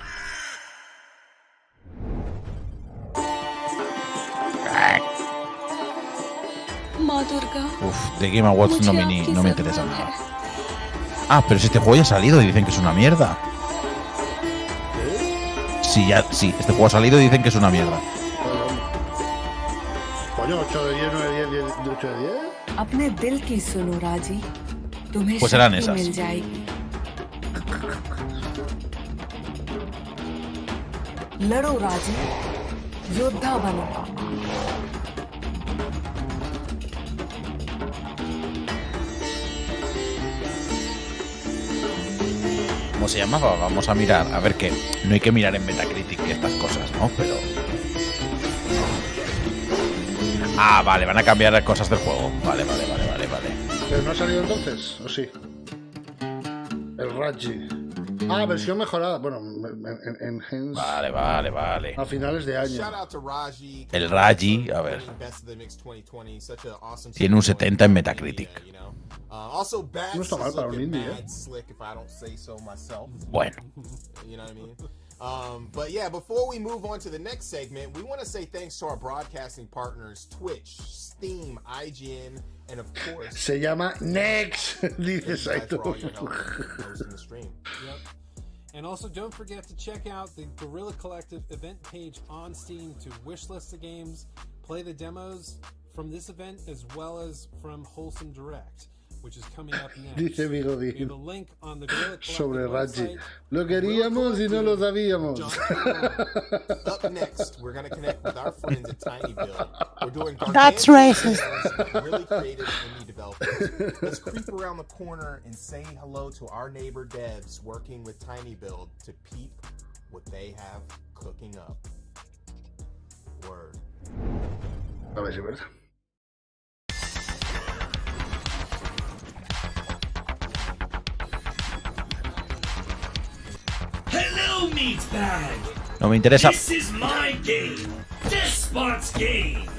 S4: Uf, de Game Awards nominee, no me interesa nada. Ah, pero si este juego ya ha salido y dicen que es una mierda. Sí, este juego ha salido y dicen que es una mierda.
S1: Coño, 8 de 10, 9 de 10, 8 de 10.
S21: अपने दिल की सुनो राजी, तुम्हें
S4: Pues serán
S21: शक्ति
S4: esas.
S21: मिल जाएगी. लड़ो राजी, योद्धा बनो.
S4: ¿Cómo se llamaba? Vamos a mirar. A ver qué. No hay que mirar en Metacritic estas cosas, ¿no? Pero. Ah, vale, van a cambiar cosas del juego. Vale.
S1: ¿Pero no ha salido entonces? ¿O sí? El Raji. Ah, versión mejorada. Bueno, enhanced.
S4: Vale.
S1: A finales de año.
S4: El Raji, a ver. Tiene un 70 en Metacritic.
S1: No está mal para un indie, ¿eh?
S4: Bueno.
S2: But yeah, before we move on to the next segment, we want to say thanks to our broadcasting partners, Twitch, Steam, IGN, and of course...
S1: Se llama Next, dice Saito.
S3: Yep. And also, don't forget to check out the Guerrilla Collective event page on Steam to wishlist the games, play the demos from this event, as well as from Wholesome Direct, which is coming up next.
S1: Dice Bigodín
S3: We have a link on the Guerrilla Collective
S1: sobre Raji.
S3: website.
S1: Lo queríamos y no lo sabíamos.
S2: Up next, we're going to connect with our friends at Tiny Build. We're doing
S1: That's racist.
S2: Really creative indie developers. Let's creep around the corner and say hello to our neighbor devs working with Tiny Build to peep what they have cooking up. Word.
S1: A ver si es verdad.
S22: Hello, meatbag.
S4: No me interesa.
S22: This is my game, Despot's Game.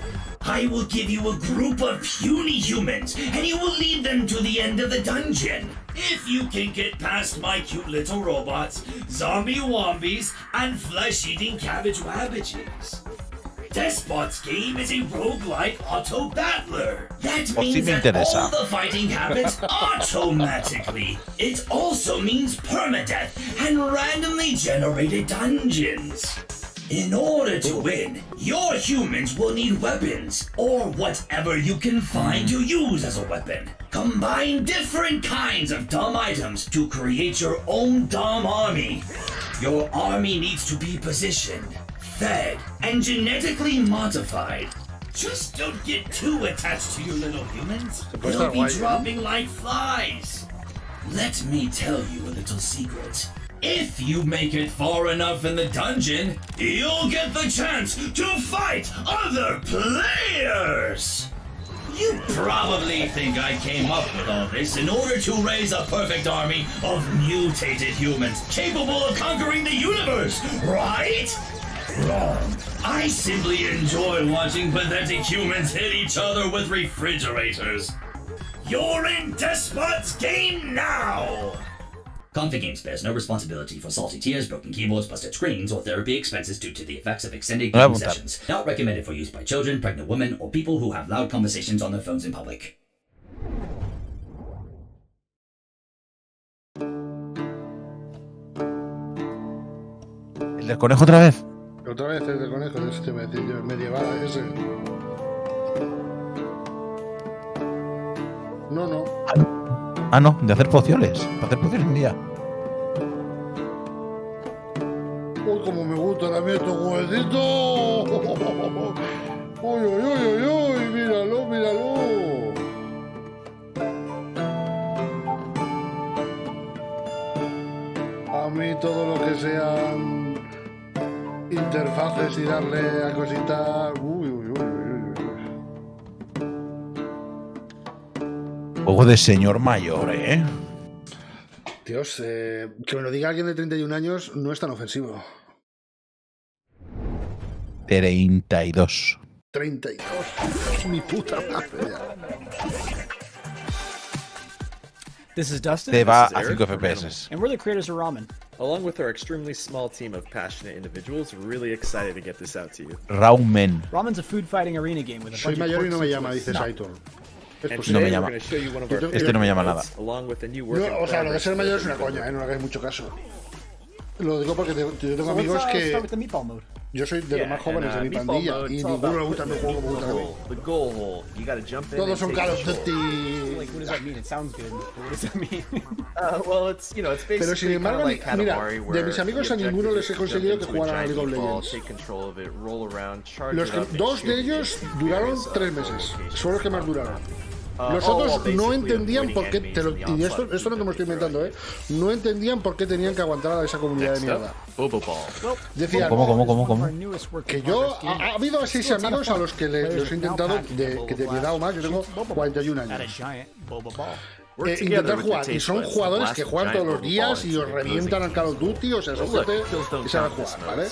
S22: I will give you a group of puny humans, and you will lead them to the end of the dungeon. If you can get past my cute little robots, zombie wombies, and flesh-eating cabbage wabbages. Despot's Game is a roguelike auto-battler. That means that all the fighting happens automatically. It also means permadeath and randomly generated dungeons. In order to win, your humans will need weapons, or whatever you can find to use as a weapon. Combine different kinds of dumb items to create your own dumb army. Your army needs to be positioned, fed, and genetically modified. Just don't get too attached to your little humans. They'll be dropping like flies. Let me tell you a little secret. If you make it far enough in the dungeon, you'll get the chance to fight other players! You probably think I came up with all this in order to raise a perfect army of mutated humans capable of conquering the universe, right? Wrong. I simply enjoy watching pathetic humans hit each other with refrigerators. You're in Despot's Game now! Comfy Games bears no responsibility for salty tears, broken keyboards, busted screens, or therapy expenses due to the effects of extended game sessions. Not recommended for use by children, pregnant women, or people who have loud conversations on their phones in public.
S4: ¿El del conejo otra vez?
S1: Otra vez el de conejo, este medieval ese. No.
S4: Ah, no, de hacer pociones. Para hacer pociones un día.
S1: Uy, como me gusta también estos huevecitos. Uy, míralo. A mí todo lo que sean interfaces y darle a cositas. Uy.
S4: Juego de señor mayor, ¿eh?
S1: Dios, que me lo diga alguien de 31 años no es tan ofensivo.
S4: 32.
S1: 32. Mi puta madre.
S5: This is Dustin.
S4: Te va
S5: This is
S4: a
S5: Eric
S4: 5
S5: from
S4: FPS.
S5: Animal. And we're the creators of Ramen.
S7: Along with our extremely small team of passionate individuals, we're really excited to get this out to you.
S4: Raumen.
S5: Ramen's a food fighting arena game with a
S1: Soy
S5: bunch of
S1: mayor y no me
S5: quirks
S1: llama,
S5: and
S1: dice
S5: twists.
S1: Saito.
S4: No me llama. Este no me llama nada.
S1: No, o sea, lo de ser mayor es una coña, no le hagáis mucho caso. Lo digo porque yo tengo amigos
S5: let's
S1: que...
S5: start with the meatball mode.
S1: Yo soy de los más jóvenes de mi pandilla y ninguno le gusta mi juego como gusta a mí.
S7: The goal hole. You gotta jump in.
S1: Todos son Call of Duty.
S5: Like, what does that mean? It sounds good, but what does that mean?
S7: Well, it's basically
S1: Pero sin embargo,
S7: like
S1: mira,
S7: Katamari,
S1: de
S7: where
S1: mis amigos
S7: the
S1: a ninguno les he
S7: objective
S1: conseguido
S7: is
S1: que
S7: to jump
S1: jugaran a
S7: into
S1: League of
S7: a giant ball,
S1: Legends.
S7: take control of it, roll around, charge
S1: Los
S7: it
S1: que,
S7: up, and
S1: dos
S7: shoot
S1: de
S7: it
S1: ellos
S7: against
S1: duraron
S7: various
S1: 3 meses. Son los que más duraron.
S7: well,
S1: Los otros no
S7: basically
S1: entendían por qué,
S7: avoiding enemies in the
S1: y esto no me estoy inventando, no entendían por qué tenían que aguantar a esa comunidad de mierda. Decían,
S4: ¿Cómo?
S1: que yo, ha habido 6 amigos a los que les he intentado, que de mi edad o más, yo tengo 41 años. Intentar jugar, y son jugadores que juegan todos los días y os revientan al Call of Duty, o sea, son gente que sabe jugar, ¿vale?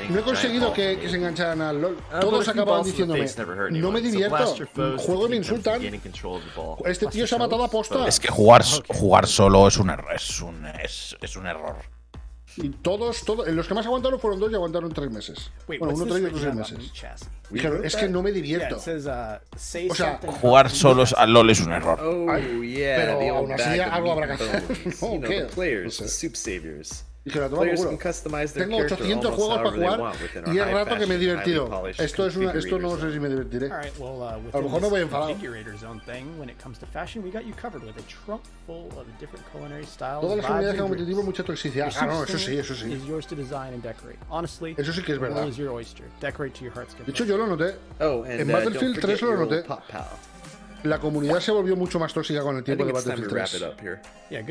S1: No he conseguido que se engancharan al LoL. Todos acababan diciéndome, no me divierto, juego y me insultan. Este tío se ha matado a posta.
S4: Es que jugar solo es un error. Es un error.
S1: Y todos, los que más aguantaron fueron 2 y aguantaron 3 meses. Bueno, uno 3 y otro 6 meses. Dijeron, es que no me divierto. O sea,
S4: jugar solos al LoL es un error.
S1: Pero aún así algo habrá que hacer. ¿No? ¿Qué? Dijeron, tengo 800 juegos para jugar y es rato que me he divertido. Esto no sé si me divertiré. A lo mejor me voy enfadado. Todas las comunidades competitivas mucha toxicidad. Ah, no, eso sí. Eso sí que es verdad. De hecho, yo lo noté. En Battlefield 3 lo noté. La comunidad se volvió mucho más tóxica con el tiempo de Battlefield 3. En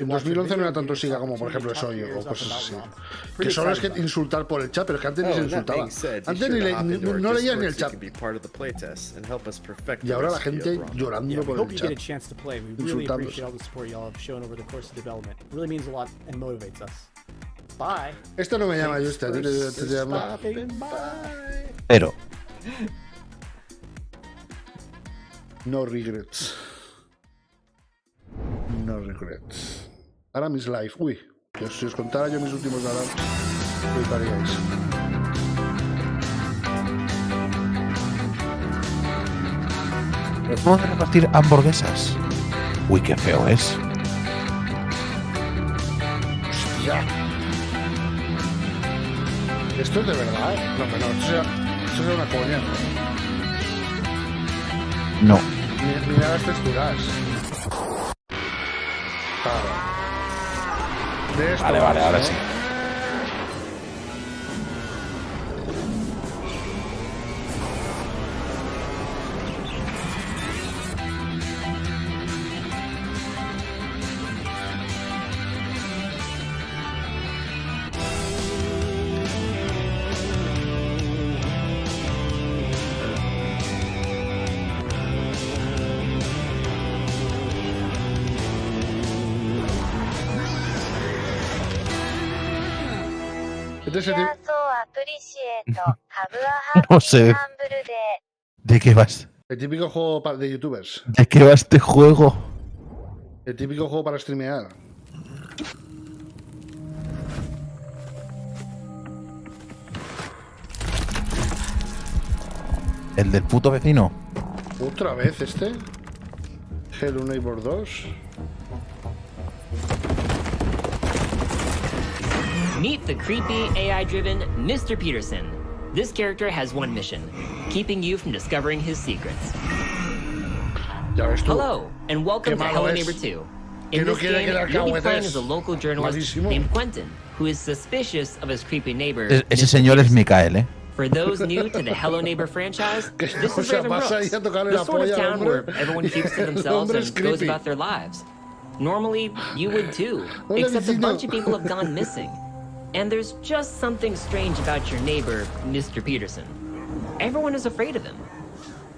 S1: 2011 no era tan tóxica como, por ejemplo, soy o cosas así. Que solo es que insultar por el chat, pero es que antes ni se insultaba. Antes no leías ni el chat. Y ahora la gente llorando por el chat. Insultándose. Esto no me llama Justa, te llama.
S4: Pero.
S1: No regrets. No regrets. Aram is life. Uy, que si os contara yo mis últimos Aram, fliparíais.
S4: ¿Puedo repartir hamburguesas? Uy, qué feo es.
S1: Hostia. Esto es de verdad, ¿eh? No, esto es una coña.
S4: No.
S1: Mira las texturas. Claro.
S4: Vale, ahora sí. No sé. ¿De qué vas?
S1: El típico juego de youtubers.
S4: ¿De qué va este juego?
S1: El típico juego para streamear.
S4: ¿El del puto vecino?
S1: ¿Otra vez este? Hello Neighbor 2.
S23: Meet the creepy, AI-driven Mr. Peterson. This character has one mission, keeping you from discovering his secrets.
S1: Ya ves tú.
S23: Hello, and welcome to
S1: Qué
S23: Hello
S1: malo
S23: Neighbor
S1: es.
S23: 2.
S1: Que
S23: In
S1: no
S23: this
S1: quiere
S23: game,
S1: que la
S23: you'll be
S1: alcahuete
S23: playing
S1: es
S23: as a local journalist
S1: malísimo.
S23: named Quentin, who is suspicious of his creepy neighbor.
S4: Ese
S23: Mr.
S4: señor es
S23: Peterson.
S4: Mikael, ¿eh?
S23: For those new to the Hello Neighbor franchise, this
S1: o
S23: is
S1: sea,
S23: Raven
S1: vas ahí
S23: Brooks,
S1: a tocarle
S23: the
S1: la
S23: sort of
S1: polla al
S23: town
S1: hombre.
S23: where everyone keeps to
S1: El
S23: themselves
S1: hombre
S23: and
S1: es
S23: goes
S1: creepy.
S23: about their lives. Normally, you would too,
S1: Hola,
S23: except a
S1: vecino.
S23: bunch of people have gone missing. And there's just something strange about your neighbor, Mr. Peterson. Everyone is afraid of him.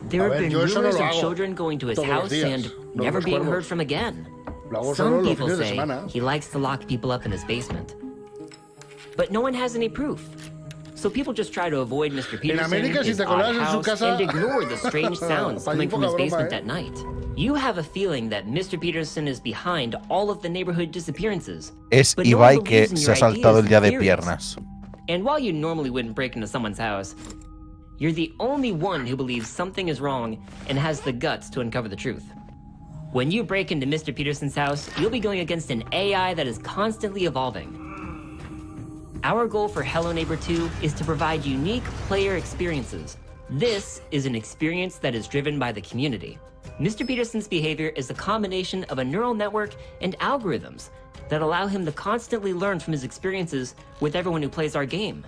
S23: There
S1: A
S23: have
S1: ver,
S23: been
S1: yo eso no
S23: rumors
S1: lo
S23: of
S1: hago
S23: children going to his
S1: todos los
S23: house
S1: días,
S23: and
S1: no
S23: never
S1: los
S23: being
S1: cuervos.
S23: heard from again.
S1: Lo hago solo
S23: Some
S1: los
S23: people
S1: fines de
S23: say
S1: semana.
S23: he likes to lock people up in his basement. But no one has any proof. So people just try to avoid Mr. Peterson,
S1: América, si
S23: his
S1: te
S23: odd
S1: colas en su
S23: house,
S1: casa-
S23: and ignore the strange sounds
S1: Pa' allí
S23: coming from his
S1: poca broma,
S23: basement
S1: eh.
S23: at night. You have a feeling that Mr. Peterson is behind all of the neighborhood disappearances.
S4: Es
S23: but no one
S4: Ibai que
S23: believes in
S4: se
S23: your
S4: ha saltado
S23: ideas
S4: el día
S23: and
S4: de
S23: theories.
S4: piernas.
S23: And while you normally wouldn't break into someone's house, you're the only one who believes something is wrong and has the guts to uncover the truth. When you break into Mr. Peterson's house, you'll be going against an AI that is constantly evolving. Our goal for Hello Neighbor 2 is to provide unique player experiences. This is an experience that is driven by the community. Mr. Peterson's behavior is a combination of a neural network and algorithms that allow him to constantly learn from his experiences with everyone who plays our game.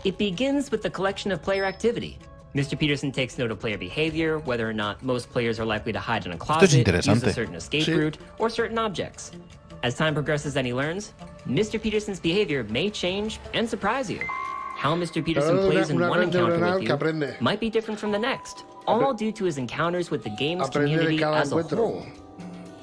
S23: It begins with the collection of player activity. Mr. Peterson takes note of player behavior, whether or not most players are likely to hide in a closet, use a
S4: interesante.
S23: certain escape
S1: Sí.
S23: route, or certain objects. As time progresses and he learns, Mr. Peterson's behavior may change and surprise you. How Mr. Peterson
S1: Claro,
S23: plays in
S1: una
S23: one
S1: red
S23: encounter
S1: neuronal
S23: with
S1: que
S23: you
S1: aprende.
S23: might be different from the next, all due to his encounters with the game's
S1: Aprende de
S23: community
S1: cada
S23: as a
S1: encuentro.
S23: whole.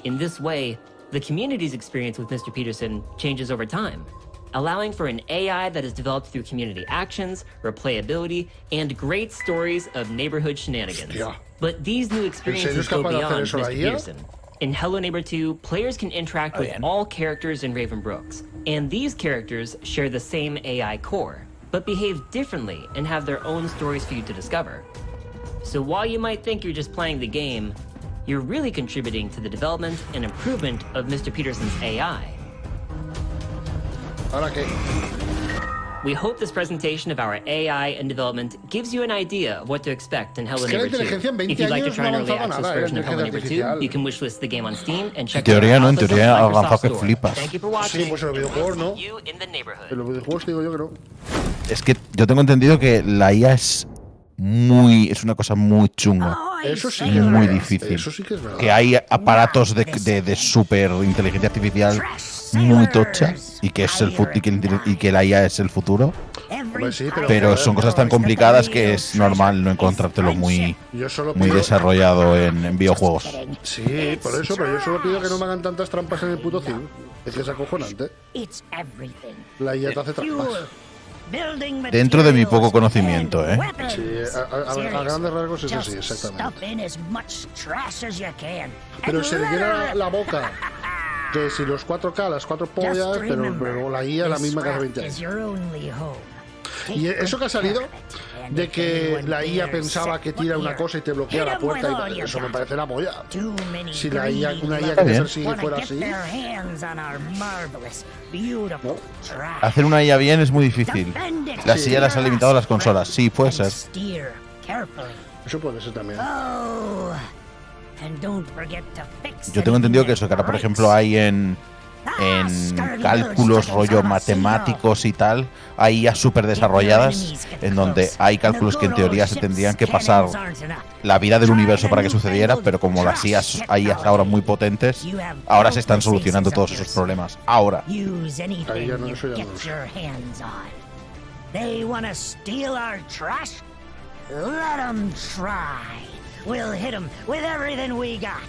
S23: In this way, the community's experience with Mr. Peterson changes over time, allowing for an AI that is developed through community actions, replayability, and great stories of neighborhood shenanigans.
S1: Hostia.
S23: But these new experiences
S1: es
S23: go
S1: capaz de hacer
S23: beyond
S1: eso la
S23: Mr.
S1: IA?
S23: Peterson. In Hello Neighbor 2, players can interact with all characters in Raven Brooks, and these characters share the same AI core, but behave differently and have their own stories for you to discover. So while you might think you're just playing the game, you're really contributing to the development and improvement of Mr. Peterson's AI.
S1: ¿Ahora qué?
S23: We hope this presentation of our AI and development gives you an idea of what to expect in Hello
S1: Es que la
S23: Neighbor 2.
S1: inteligencia en 20
S23: If you'd like to
S1: años
S23: try an
S1: no
S23: early
S1: avanzaba
S23: access
S1: nada,
S23: version of
S1: la
S23: Hello Neighbor 2,
S1: inteligencia
S23: you can wishlist the game on Steam and
S4: En
S23: check
S4: teoría
S23: out
S4: no,
S23: our
S4: en
S23: offers
S4: teoría
S23: on
S4: ha
S23: Microsoft
S4: avanzado que
S23: Store.
S4: flipas.
S23: Thank you for watching.
S1: Sí, pues en los videojuegos no.
S23: You in the neighborhood.
S1: En los videojuegos digo yo que no.
S4: Es que yo tengo entendido que la IA es una cosa muy chunga.
S1: Eso sí que es
S4: Muy
S1: verdad.
S4: difícil.
S1: Eso sí que es verdad.
S4: Que hay aparatos de super inteligencia artificial muy tocha y que es y que la IA es el futuro.
S1: Hombre, sí,
S4: Pero son cosas tan complicadas que es normal no encontrártelo muy
S1: Yo solo
S4: muy
S1: pido-
S4: desarrollado en videojuegos.
S1: Sí, por eso, pero yo solo pido que no me hagan tantas trampas en el puto cine. Es que es acojonante.
S8: It's everything.
S1: La IA te hace trampas.
S4: Dentro de mi poco conocimiento, ¿eh?
S1: Sí, a grandes rasgos es así, exactamente.
S8: Stuff in as much trash as you can.
S1: Pero se le llena la boca que si los 4K, las 4 pollas, pero la IA es la misma que hace 20 años.
S8: Is your only hope.
S1: Y eso que ha salido de que la IA pensaba que tira una cosa y te bloquea la puerta, y tal, eso me parece la polla. Si la IA, una IA que te persigue fuera así, ¿no?
S4: Hacer una IA bien es muy difícil. Las IA las han limitado a las consolas. Sí, puede ser.
S1: Eso puede ser también.
S4: Yo tengo entendido que eso, que ahora por ejemplo hay en cálculos rollo matemáticos y tal, hay IA súper desarrolladas en donde hay cálculos que en teoría se tendrían que pasar la vida del universo para que sucediera, pero como las IAs hay ahora muy potentes, ahora se están solucionando todos esos problemas. Ahora.
S8: Ahí
S1: ya no, eso ya no lo sé.
S8: They want to steal our trash? Let them try. We'll hit them with everything we got.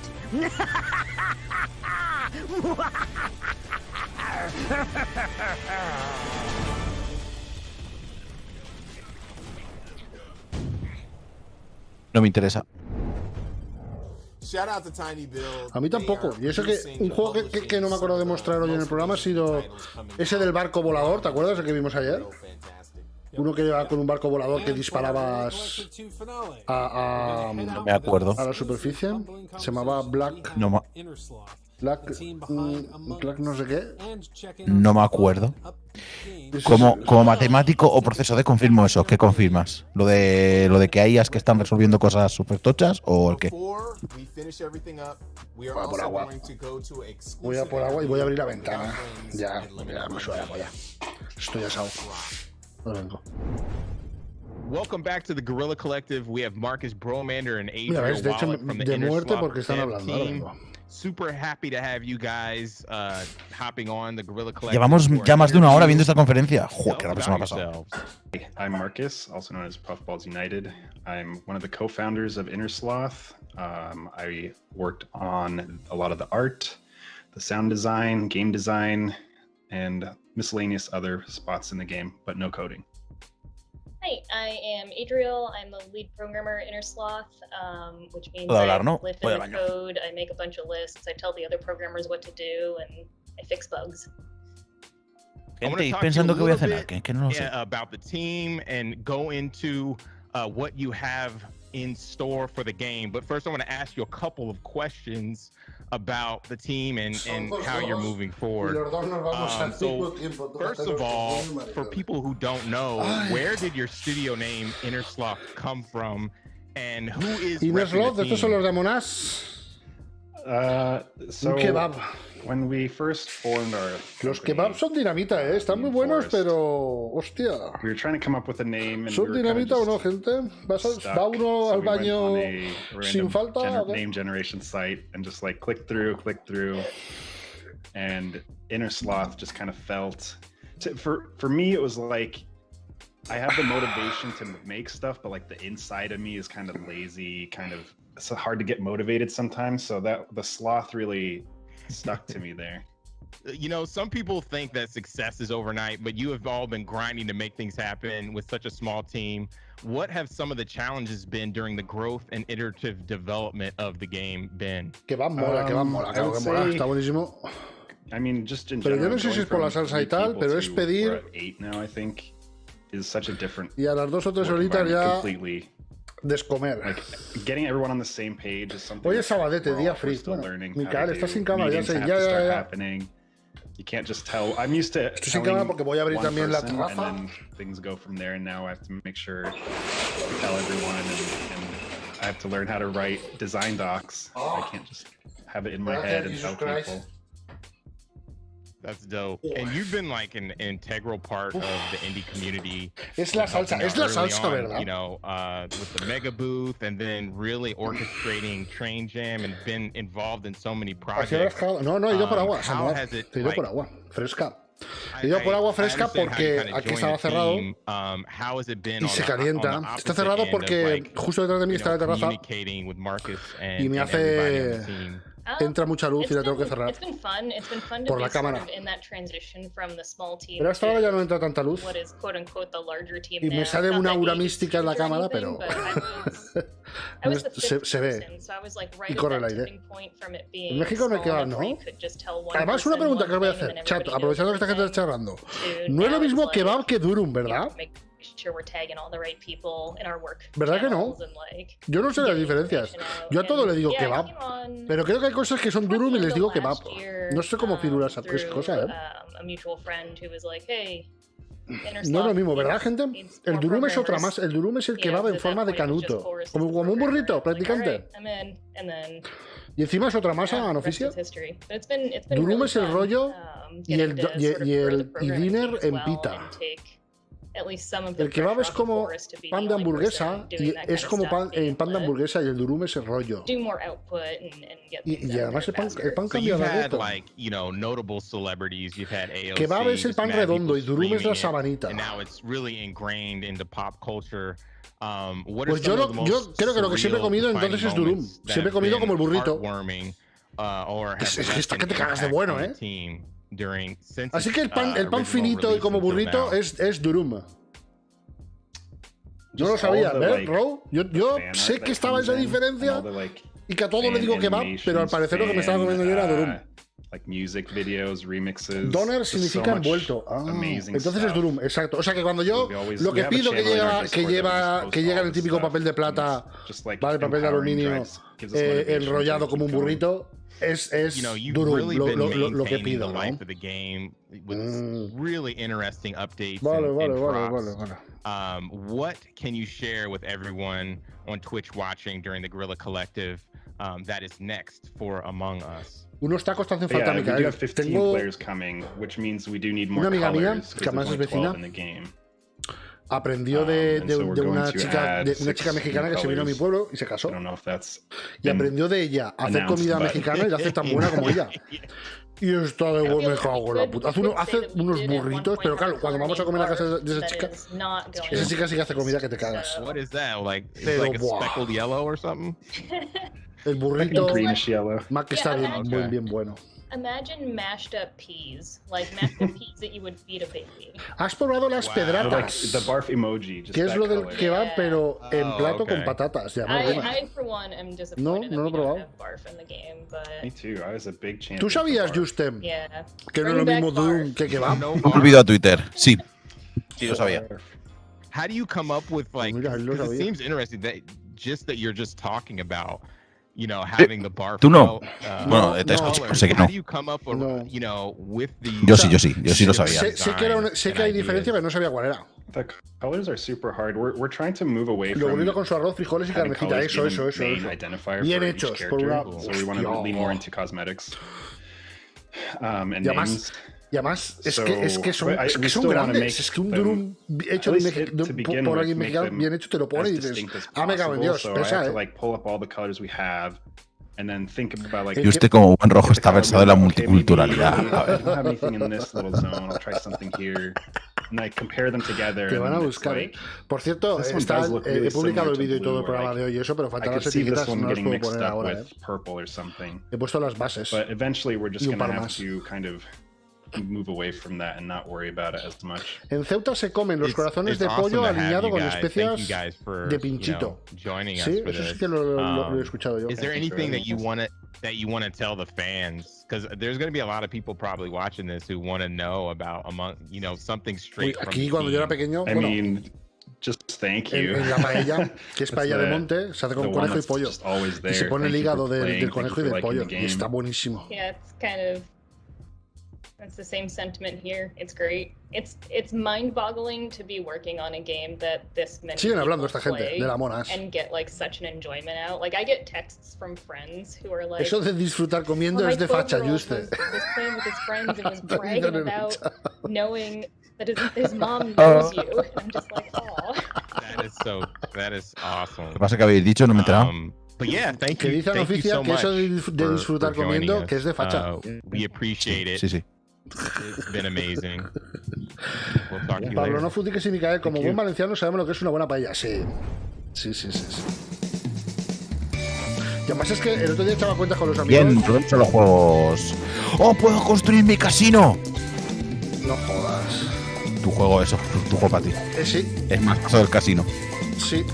S4: No me interesa.
S2: Shout out to Tiny Build.
S1: A mí tampoco. Y eso que un juego que no me acuerdo de mostrar hoy en el programa ha sido ese del barco volador, ¿te acuerdas el que vimos ayer? Uno que iba con un barco volador que disparabas
S4: No me acuerdo.
S1: a la superficie. Se llamaba Black no sé qué.
S4: No me acuerdo. Como matemático o proceso de confirmo eso. ¿Qué confirmas? ¿Lo de que hay IAs que están resolviendo cosas súper tochas o el qué?
S1: Voy a por agua. Voy a por agua y voy a abrir la ventana. Ya me suena la polla. Estoy asado. No vengo.
S2: Welcome back to the Guerrilla Collective. We have Marcus Bromander and Adriel
S1: Mira, ves, de hecho,
S2: Wallach from the
S1: de muerte
S2: Innersloth
S1: porque están
S2: dev
S1: hablando.
S2: team. Super happy to have you guys hopping on the Guerrilla Collective.
S4: Llevamos ya más de una hora viendo esta conferencia. Joder, qué rápido se me ha pasado.
S6: I'm Marcus, also known as Puffballs United. I'm one of the co-founders of Innersloth. I worked on a lot of the art, the sound design, game design, and miscellaneous other spots in the game, but no coding.
S9: Hi, I am Adriel. I'm the lead programmer at Innersloth, which means
S4: Puedo
S9: I
S4: hablar, ¿no?
S9: live
S4: Voy
S9: in
S4: al
S9: the
S4: baño.
S9: code, I make a bunch of lists, I tell the other programmers what to do, and I fix bugs.
S4: Gente, ¿y pensando que voy a cenar? Que no lo sé.
S2: About the team and go into what you have in store for the game. But first, I want to ask you a couple of questions about the team and how you're moving forward. So, first of all, for people who don't know, where did your studio name Innersloth come from, and who is
S1: Innersloth, estos son los de Monash.
S6: So
S1: Un kebab.
S6: When we first formed our
S1: Los kebabs son dinamita, están muy buenos, pero hostia.
S6: we were trying to come up with a name, and
S1: ¿Son
S6: we were kind
S1: dinamita
S6: of
S1: o no, gente? ¿Va uno al baño sin falta?
S6: name generation site and just like click through, and Innersloth just kind of felt. For me, it was like I have the motivation to make stuff, but like the inside of me is kind of lazy, it's hard to get motivated sometimes. So that the sloth really stuck to me there.
S2: You know, some people think that success is overnight, but you have all been grinding to make things happen with such a small team. What have some of the challenges been during the growth and iterative development of the game been?
S1: Que va mola, claro que mola, está buenísimo.
S6: I mean, just in
S1: Pero yo
S6: general,
S1: no sé si es por la salsa y tal, pero es pedir.
S6: 8 now, I think, is such a different.
S1: Y a las 2 o 3
S6: work
S1: horitas ya
S6: completely.
S1: Descomer.
S6: Like, getting everyone on the same page is something.
S1: Hoy es sabadete,
S6: we're
S1: día
S6: all
S1: free.
S6: still
S1: Bueno,
S6: learning
S1: Micael,
S6: how to
S1: estás
S6: do.
S1: sin cámara, ya
S6: Meetings
S1: sé,
S6: have to start
S1: ya.
S6: happening. You can't just tell. I'm used to.
S1: Estoy sin cámara porque voy a abrir también la
S6: person,
S1: terraza.
S6: and then things go from there, and now I have to make sure to tell everyone, and I have to learn how to write design docs. I can't just have it in my head and tell people.
S2: That's dope. And you've been like an integral part of the indie community.
S1: Es la salsa, ¿verdad?
S2: You know, with the mega booth, and then really orchestrating Train Jam, and been involved in so many projects.
S1: No, he ido por agua.
S2: How has it,
S1: He ido por agua, fresca. He ido por agua fresca porque aquí estaba cerrado y se calienta. Está cerrado porque justo detrás de mí está la terraza y me hace... Entra mucha luz y la tengo que cerrar. Por la cámara. Pero hasta ahora ya no entra tanta luz. Y me sale una aura mística en la cámara, pero se ve y corre el aire. En México no hay kebab, ¿no? Además, una pregunta que os voy a hacer, chat, aprovechando que esta gente está charlando. No es lo mismo kebab que durum, ¿verdad? ¿Verdad que no? Yo no sé las diferencias. Yo a todo le digo kebab. Pero creo que hay cosas que son durum y les digo kebab. No sé cómo figuras qué cosa, ¿eh? No es lo mismo, ¿verdad, gente? El durum es otra más. El durum es el kebab en forma de canuto. Como un burrito, practicante. Y encima es otra masa, ¿no, Fisia? Durum es el rollo y el dinner en pita. El kebab es como pan de hamburguesa y es como pan de hamburguesa y el durum es el rollo. Y además el pan cambia de reto. Kebab es el pan redondo y durum es la sabanita. Pues yo creo que lo que siempre he comido entonces es durum. Siempre he comido como el burrito. Es que está que te cagas de bueno, ¿eh? Así que el pan finito y como burrito es durum. No lo sabía, ¿ves, Ro? Yo sé que estaba esa diferencia y que a todo le digo kebab, pero al parecer lo que me estaba comiendo yo era durum.
S6: like music videos, remixes.
S1: Doner
S6: Just
S1: significa
S6: so much
S1: envuelto.
S6: amazing
S1: Entonces
S6: stuff.
S1: es Durum, exacto. O sea que cuando yo lo que pido que llega en el típico papel de plata, vale, papel de aluminio enrollado como un burrito, es Durum, lo que pido, ¿no?
S2: Really interesting updates
S1: Vale.
S2: What can you share with everyone on Twitch watching during the Guerrilla Collective that is next for Among Us?
S1: Unos tacos te hacen falta,
S6: we do
S1: Micael.
S6: have 15
S1: Tengo
S6: players coming, which means we do need more
S1: una amiga mía,
S6: colors,
S1: que además es
S6: 'cause there's only
S1: vecina,
S6: 12 in the game.
S1: aprendió de
S6: and so we're going
S1: una
S6: to
S1: chica
S6: add
S1: una
S6: 6
S1: chica mexicana
S6: new
S1: que se vino a mi
S6: colors.
S1: pueblo y se casó.
S6: I don't know if that's
S1: Y aprendió de ella a hacer
S6: announced,
S1: comida
S6: but-
S1: mexicana y la hace tan buena como ella. Y está de buen me cago en la puta. Hace unos burritos, pero claro, cuando vamos a comer a casa de esa chica sí que hace comida que te cagas.
S2: What is that? Like, it's
S1: Pero,
S2: like a
S1: buah.
S2: speckled yellow or something?
S1: El burrito
S6: greenish yellow.
S1: más que está bien bueno.
S9: Imagine mashed up peas, like mashed up peas that you would feed a baby.
S1: ¿Has probado las
S6: Like
S1: pedratas?
S6: the barf emoji, just
S1: Que es
S6: that
S1: lo del
S6: color.
S1: kebab, pero en plato
S2: okay.
S1: con patatas. De amor,
S9: I for one, am disappointed
S1: No,
S9: that
S1: no lo
S9: we
S1: he
S9: don't
S1: probado.
S9: have barf in the game, but
S6: Me too. I was a big champion.
S1: ¿Tú sabías,
S6: for barf.
S1: Justem,
S9: yeah.
S1: que no es lo
S9: Bring
S1: mismo
S9: back
S1: Doom que kebab?
S2: No
S4: Me he
S2: bar.
S4: olvidado a Twitter. Sí. Sí, lo sabía.
S2: How do you come up with like?
S1: Mira, él lo
S2: 'cause it
S1: sabía.
S2: seems interesting that you're just talking about, having the barf.
S4: Tú no.
S2: Bueno,
S4: te escucho, sé que
S2: How
S4: no.
S2: do you come up, with the?
S4: Yo sí lo sabía.
S1: Sé que hay diferencia, pero no sabía cuál era.
S6: The colors are super hard. We're trying to move away
S1: Lo
S6: from
S1: bonito con su arroz, frijoles y
S6: having
S1: carnecita.
S6: colors be
S1: Eso.
S6: the main identifier
S1: Bien
S6: for each
S1: hechos, por
S6: character.
S1: una.
S6: So we want to
S1: Hostia.
S6: lean more into cosmetics. And
S1: Y
S6: names.
S1: además, es
S6: So,
S1: que son
S6: but we
S1: son
S6: still wanna
S1: grandes.
S6: make
S1: Es que un
S6: them-
S1: durum hecho
S6: at
S1: de
S6: least to begin
S1: por
S6: with,
S1: alguien
S6: make
S1: mexicano
S6: them
S1: bien hecho te lo pone
S6: as
S1: y dices,
S6: distinct as
S1: me cago en
S6: possible.
S1: Dios,
S6: So I
S1: pesa,
S6: have to like pull up all the colors we have and then think about like.
S4: Y usted como buen rojo
S6: get the
S4: está
S6: color
S4: versado en la
S6: maybe, okay, maybe
S4: multiculturalidad.
S6: I don't have anything in this little zone. I'll try something here. And like compare them together.
S1: Te
S6: and
S1: van a
S6: then it's
S1: buscar.
S6: like,
S1: Por cierto,
S6: this one
S1: está,
S6: does look really
S1: he publicado el
S6: similar to
S1: vídeo y todo
S6: blue,
S1: el programa
S6: like,
S1: de hoy y eso, pero
S6: I
S1: faltan
S6: could
S1: las
S6: see this
S1: etiquetas,
S6: one
S1: no las
S6: getting
S1: puedo
S6: mixed
S1: poner
S6: up
S1: ahora.
S6: with purple or something.
S1: He puesto las bases.
S6: But eventually we're just
S1: Y un
S6: gonna
S1: par
S6: have
S1: más.
S6: to kind of move away from that and not worry about it as much.
S1: En Ceuta se comen los corazones
S2: It's
S1: de
S2: awesome
S1: pollo
S2: to have
S1: aliñado
S2: you
S1: con
S2: guys. Thank
S1: especias
S2: you guys for,
S1: de pinchito.
S2: joining us
S1: Sí,
S2: for
S1: eso sí
S2: this.
S1: que lo he escuchado yo.
S2: Is there
S6: Thank you for
S2: anything that
S6: having
S2: you want to tell the fans? Because there's going to be a lot of people probably watching this who want to know about something straight from
S1: Aquí
S2: the
S1: cuando yo era
S2: team.
S1: pequeño,
S6: I
S1: bueno,
S6: mean, just thank you.
S1: en la paella, que es
S6: That's
S1: paella de
S6: the-
S1: monte, se hace con
S6: the one
S1: conejo y
S6: that's
S1: pollo.
S6: just always
S1: Y
S6: there.
S1: se pone el
S6: Thank you
S1: hígado
S6: for playing.
S1: del
S6: Thank
S1: conejo y
S6: you for
S1: del
S6: liking
S1: pollo.
S6: the
S1: Y
S6: game.
S1: está buenísimo.
S9: Yeah, it's kind of. That's the same sentiment here. It's great. It's mind-boggling to be working on a game that this many
S1: Siguen hablando
S9: people
S1: esta gente
S9: play
S1: de la monas.
S9: and get like such an enjoyment out. Like I get texts from friends who are like,
S1: Eso de disfrutar comiendo
S9: "Oh,
S1: es de
S9: my
S1: facha,
S9: 12-year-old
S1: Juste.
S9: was playing with his friends and was
S1: Te
S9: bragging
S1: dicen en el
S9: about
S1: chat.
S9: knowing that his mom knows you." And I'm just like, oh.
S2: That is awesome.
S4: Lo que pasa que habéis dicho, no me he enterado.
S2: But yeah, thank
S1: Que
S2: you.
S1: dice
S2: Thank you
S1: Noticia
S2: so
S1: que eso
S2: much
S1: de disfrutar
S2: for joining
S1: comiendo,
S2: us.
S1: que es de facha.
S2: We appreciate it.
S4: Sí.
S2: It's been amazing. We'll talk to you
S1: Pablo,
S2: later.
S1: no futiques y Micael, como
S2: Thank
S1: buen
S2: you.
S1: valenciano sabemos lo que es una buena paella. Sí. Sí. Y además es que el otro día echaba cuentas con los amigos.
S4: Bien, aprovecho los juegos. ¡Oh, puedo construir mi casino!
S1: No jodas.
S4: Tu juego, eso, tu juego para ti.
S1: Sí,
S4: Es más paso del casino.
S1: sí.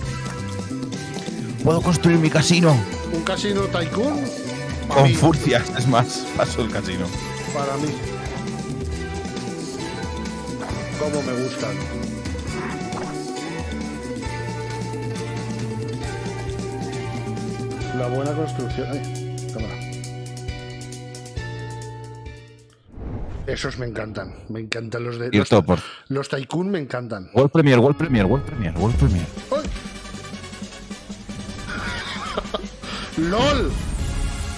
S4: Puedo construir mi casino.
S1: Un casino tycoon. Para
S4: Con
S1: mí.
S4: furcias, es más, paso del casino.
S1: Para mí. Como me gustan. La buena construcción. Ay, cámara. Esos me encantan. Me encantan los de.
S4: Y esto, por.
S1: Los tycoon me encantan.
S4: World Premier, World Premier, World Premier, World Premier.
S1: ¡Ay! ¡LOL!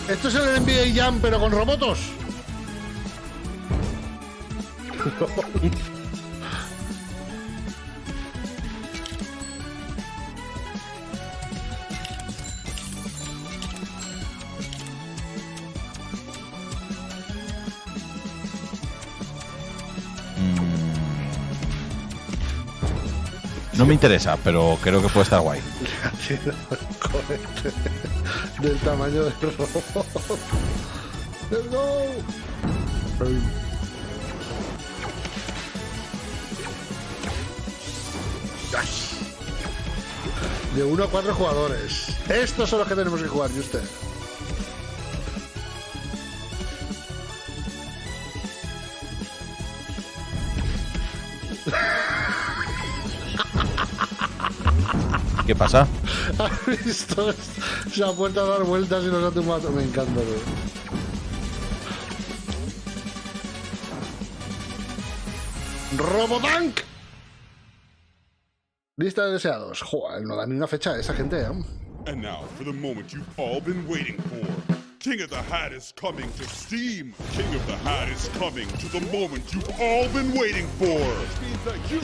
S1: Esto es el NBA Jam, pero con robots.
S4: No me interesa, pero creo que puede estar guay.
S1: Del tamaño del robot. ¡Let's go! De 1 a 4 jugadores. Estos son los que tenemos que jugar, y usted.
S4: ¿Qué pasa?
S1: ¿Has visto? Se ha vuelto a dar vueltas y nos ha tumbado. Me encanta, tío. Robotank. Lista de deseados. Joder, no da ni una fecha esa gente, ¿eh?
S10: And now for the moment you've all been waiting for. King of the Hat is coming to Steam. King of the Hat is coming to the moment you've all been waiting for. Which means that you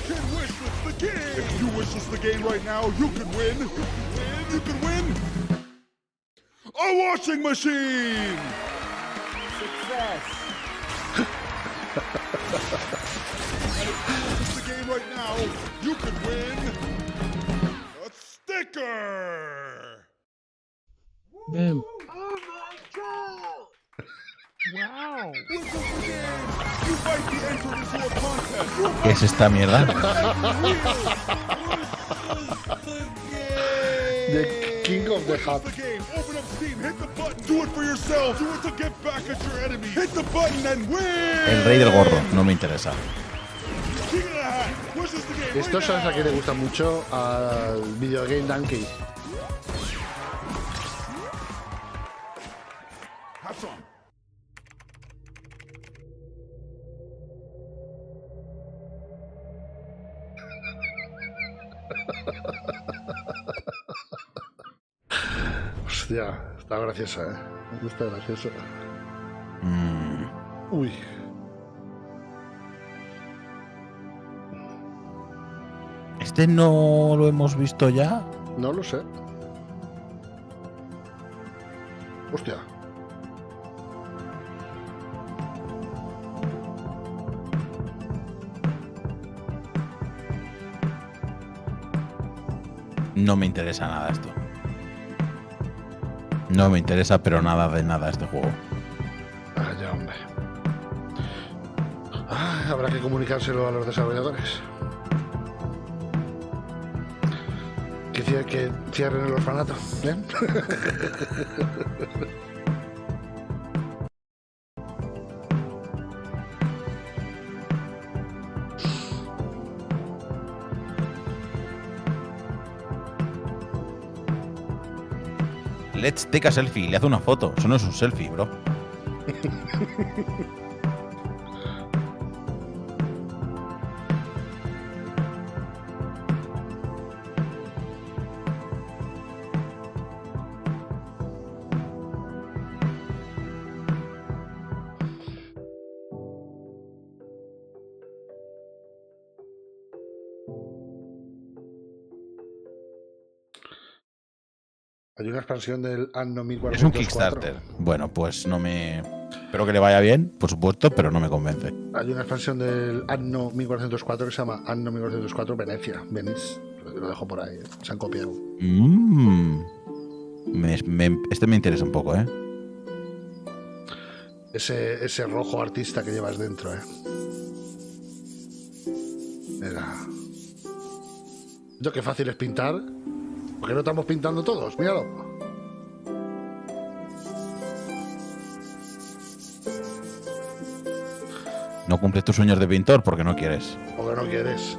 S10: can wishlist the game. If you wishlist the game right now, you can win. You can win a washing machine.
S16: Success.
S10: The game right now, you can win a sticker.
S1: Damn.
S16: Oh my god! Wow.
S10: Whistle the game. You might be entered into a contest.
S4: ¿Qué es esta mierda?
S1: The King of the Hat.
S10: The game. Open up Steam. Hit the button. Do it for yourself. Do it to get back at your enemy. Hit the button and win.
S4: El rey del gorro, no me interesa.
S10: King of the Hat. Wishes the game.
S1: Esto sabes a quién le gusta mucho al Video Game Donkey.
S10: Hats on.
S1: Hostia, está graciosa, ¿eh? Está graciosa. Uy.
S4: ¿Este no lo hemos visto ya?
S1: No lo sé. Hostia.
S4: No me interesa nada esto. No me interesa, pero nada de nada este juego.
S1: Vaya, hombre. Habrá que comunicárselo a los desarrolladores. Que cierren el orfanato. ¿Eh?
S4: Let's take a selfie. Le hace una foto. Eso no es un selfie, bro.
S1: Hay una expansión del Anno 1404.
S4: Es un Kickstarter. Bueno, pues no me... Espero que le vaya bien, por supuesto, pero no me convence.
S1: Hay una expansión del Anno 1404 que se llama Anno 1404 Venecia. Venice. Lo dejo por ahí. Se han copiado.
S4: Este me interesa un poco, ¿eh?
S1: Ese rojo artista que llevas dentro, ¿eh? Mira. Yo qué fácil es pintar. ¿Por qué no estamos pintando todos? Míralo.
S4: No cumples tus sueños de pintor porque no quieres.
S1: Porque no quieres.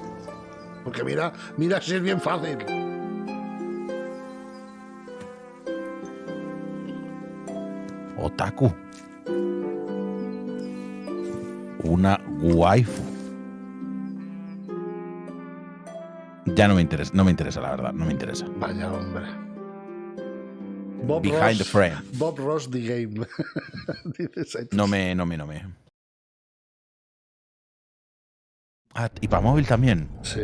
S1: Porque mira si es bien fácil.
S4: Otaku. Una waifu. Ya no me interesa, la verdad, no me interesa.
S1: Vaya hombre.
S4: Behind the frame.
S1: Bob Ross the Game.
S4: No me. Ah, y para móvil también.
S1: Sí.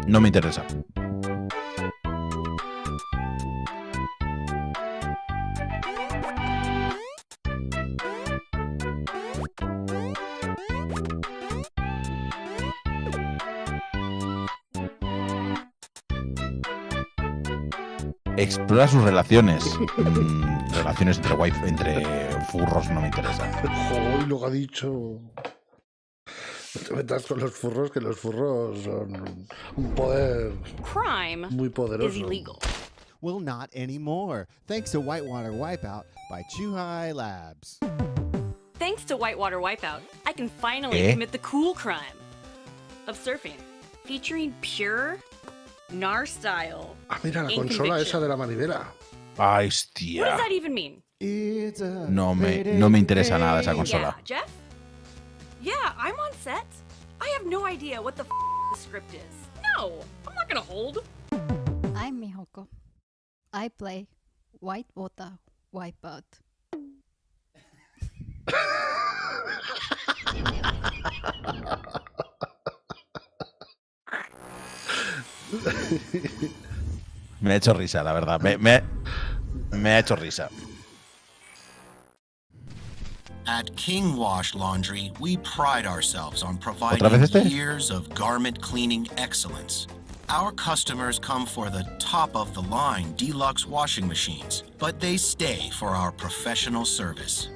S4: No me interesa. Explora sus relaciones. Relaciones entre furros no me interesa.
S1: Joder, lo que ha dicho. te metas con los furros, que los furros son un poder
S11: Crime
S1: muy poderoso.
S11: is illegal.
S12: Well, not anymore, thanks to Whitewater Wipeout by Chuhai Labs.
S11: Thanks to Whitewater Wipeout, I can finally commit the cool crime of surfing, featuring pure NAR style.
S1: Ah, mira, la
S11: in
S1: consola
S11: conviction.
S1: esa de la manivela.
S4: Ay,
S11: What does
S4: hostia.
S11: that even mean?
S4: No me interesa nada esa consola.
S11: Yeah, Jeff? Yeah, I'm on set. I have no idea what the the script is. No, I'm not gonna hold.
S15: I'm Mihoko. I play Whitewater Wipeout.
S4: Me ha hecho risa, la verdad. Me ha hecho risa.
S24: At King Wash Laundry, we pride ourselves on
S4: ¿Otra vez
S24: providing
S4: este?
S24: years of garment cleaning excellence. Our customers come for the top-of-the-line deluxe washing machines, but they stay for our professional service.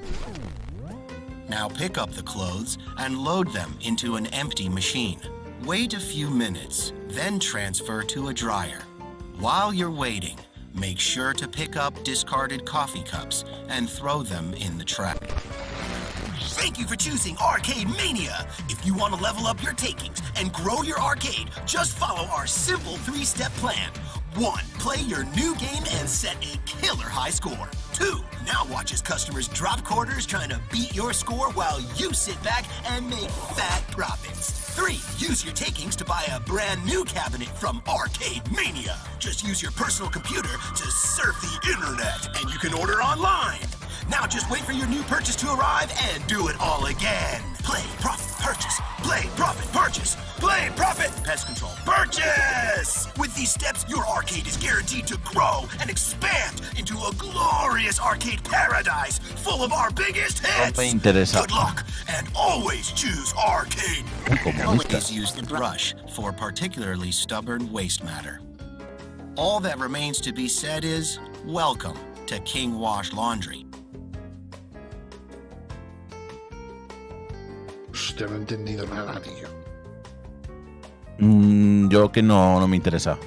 S24: Now pick up the clothes and load them into an empty machine. Wait a few minutes, then transfer to a dryer. While you're waiting, make sure to pick up discarded coffee cups and throw them in the trash. Thank you for choosing Arcade Mania. If you want to level up your takings and grow your arcade, just follow our simple 3-step plan. 1. Play your new game and set a killer high score. 2. Now watch as customers drop quarters trying to beat your score while you sit back and make fat profits. 3. Use your takings to buy a brand new cabinet from Arcade Mania. Just use your personal computer to surf the internet, and you can order online. Now just wait for your new purchase to arrive and do it all again. Play, profit, purchase. Play, profit, purchase. Play, profit, pest control, purchase! With these steps, your arcade is guaranteed to grow and expand into a glorious arcade paradise full of our biggest hits.
S4: No me interesa.
S24: Good luck, and always choose arcade. Always use the brush for particularly stubborn waste matter. All that remains to be said is, welcome to King Wash Laundry.
S1: Hostia, no he entendido nada, tío.
S4: Yo que no me interesa.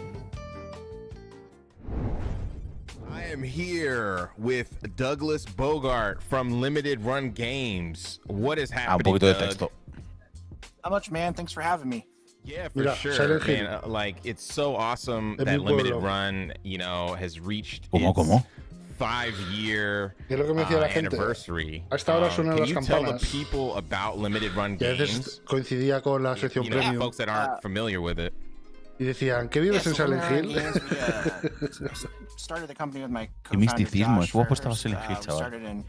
S2: I am here with Douglas Bogart from Limited Run Games. What is happening,
S4: Un poquito de
S2: Doug?
S4: texto.
S25: How much, man? Thanks for having me.
S2: Yeah, for
S1: Mira,
S2: sure,
S1: Silent Hill.
S2: man. Like, it's so awesome
S1: Es
S2: that
S1: mi
S2: Limited
S1: pueblo.
S2: Run, you know, has reached
S4: ¿Cómo?
S2: 5-year
S1: ¿Qué es lo que me decía la gente?
S2: anniversary.
S1: A esta hora suenan
S2: Can
S1: las
S2: you tell the
S1: campanas.
S2: people about Limited Run
S1: Y a
S2: Games?
S1: veces coincidía con la sección
S2: You know,
S1: premium.
S2: folks that aren't familiar with it.
S1: Y decían, ¿qué vives en Silent Hill?
S25: Started the company with my
S4: Qué
S25: co-founder
S4: misticismo.
S25: Josh
S4: Es que estaba
S25: Ferris.
S4: Silent Hill,
S25: We
S4: chaval.
S25: started in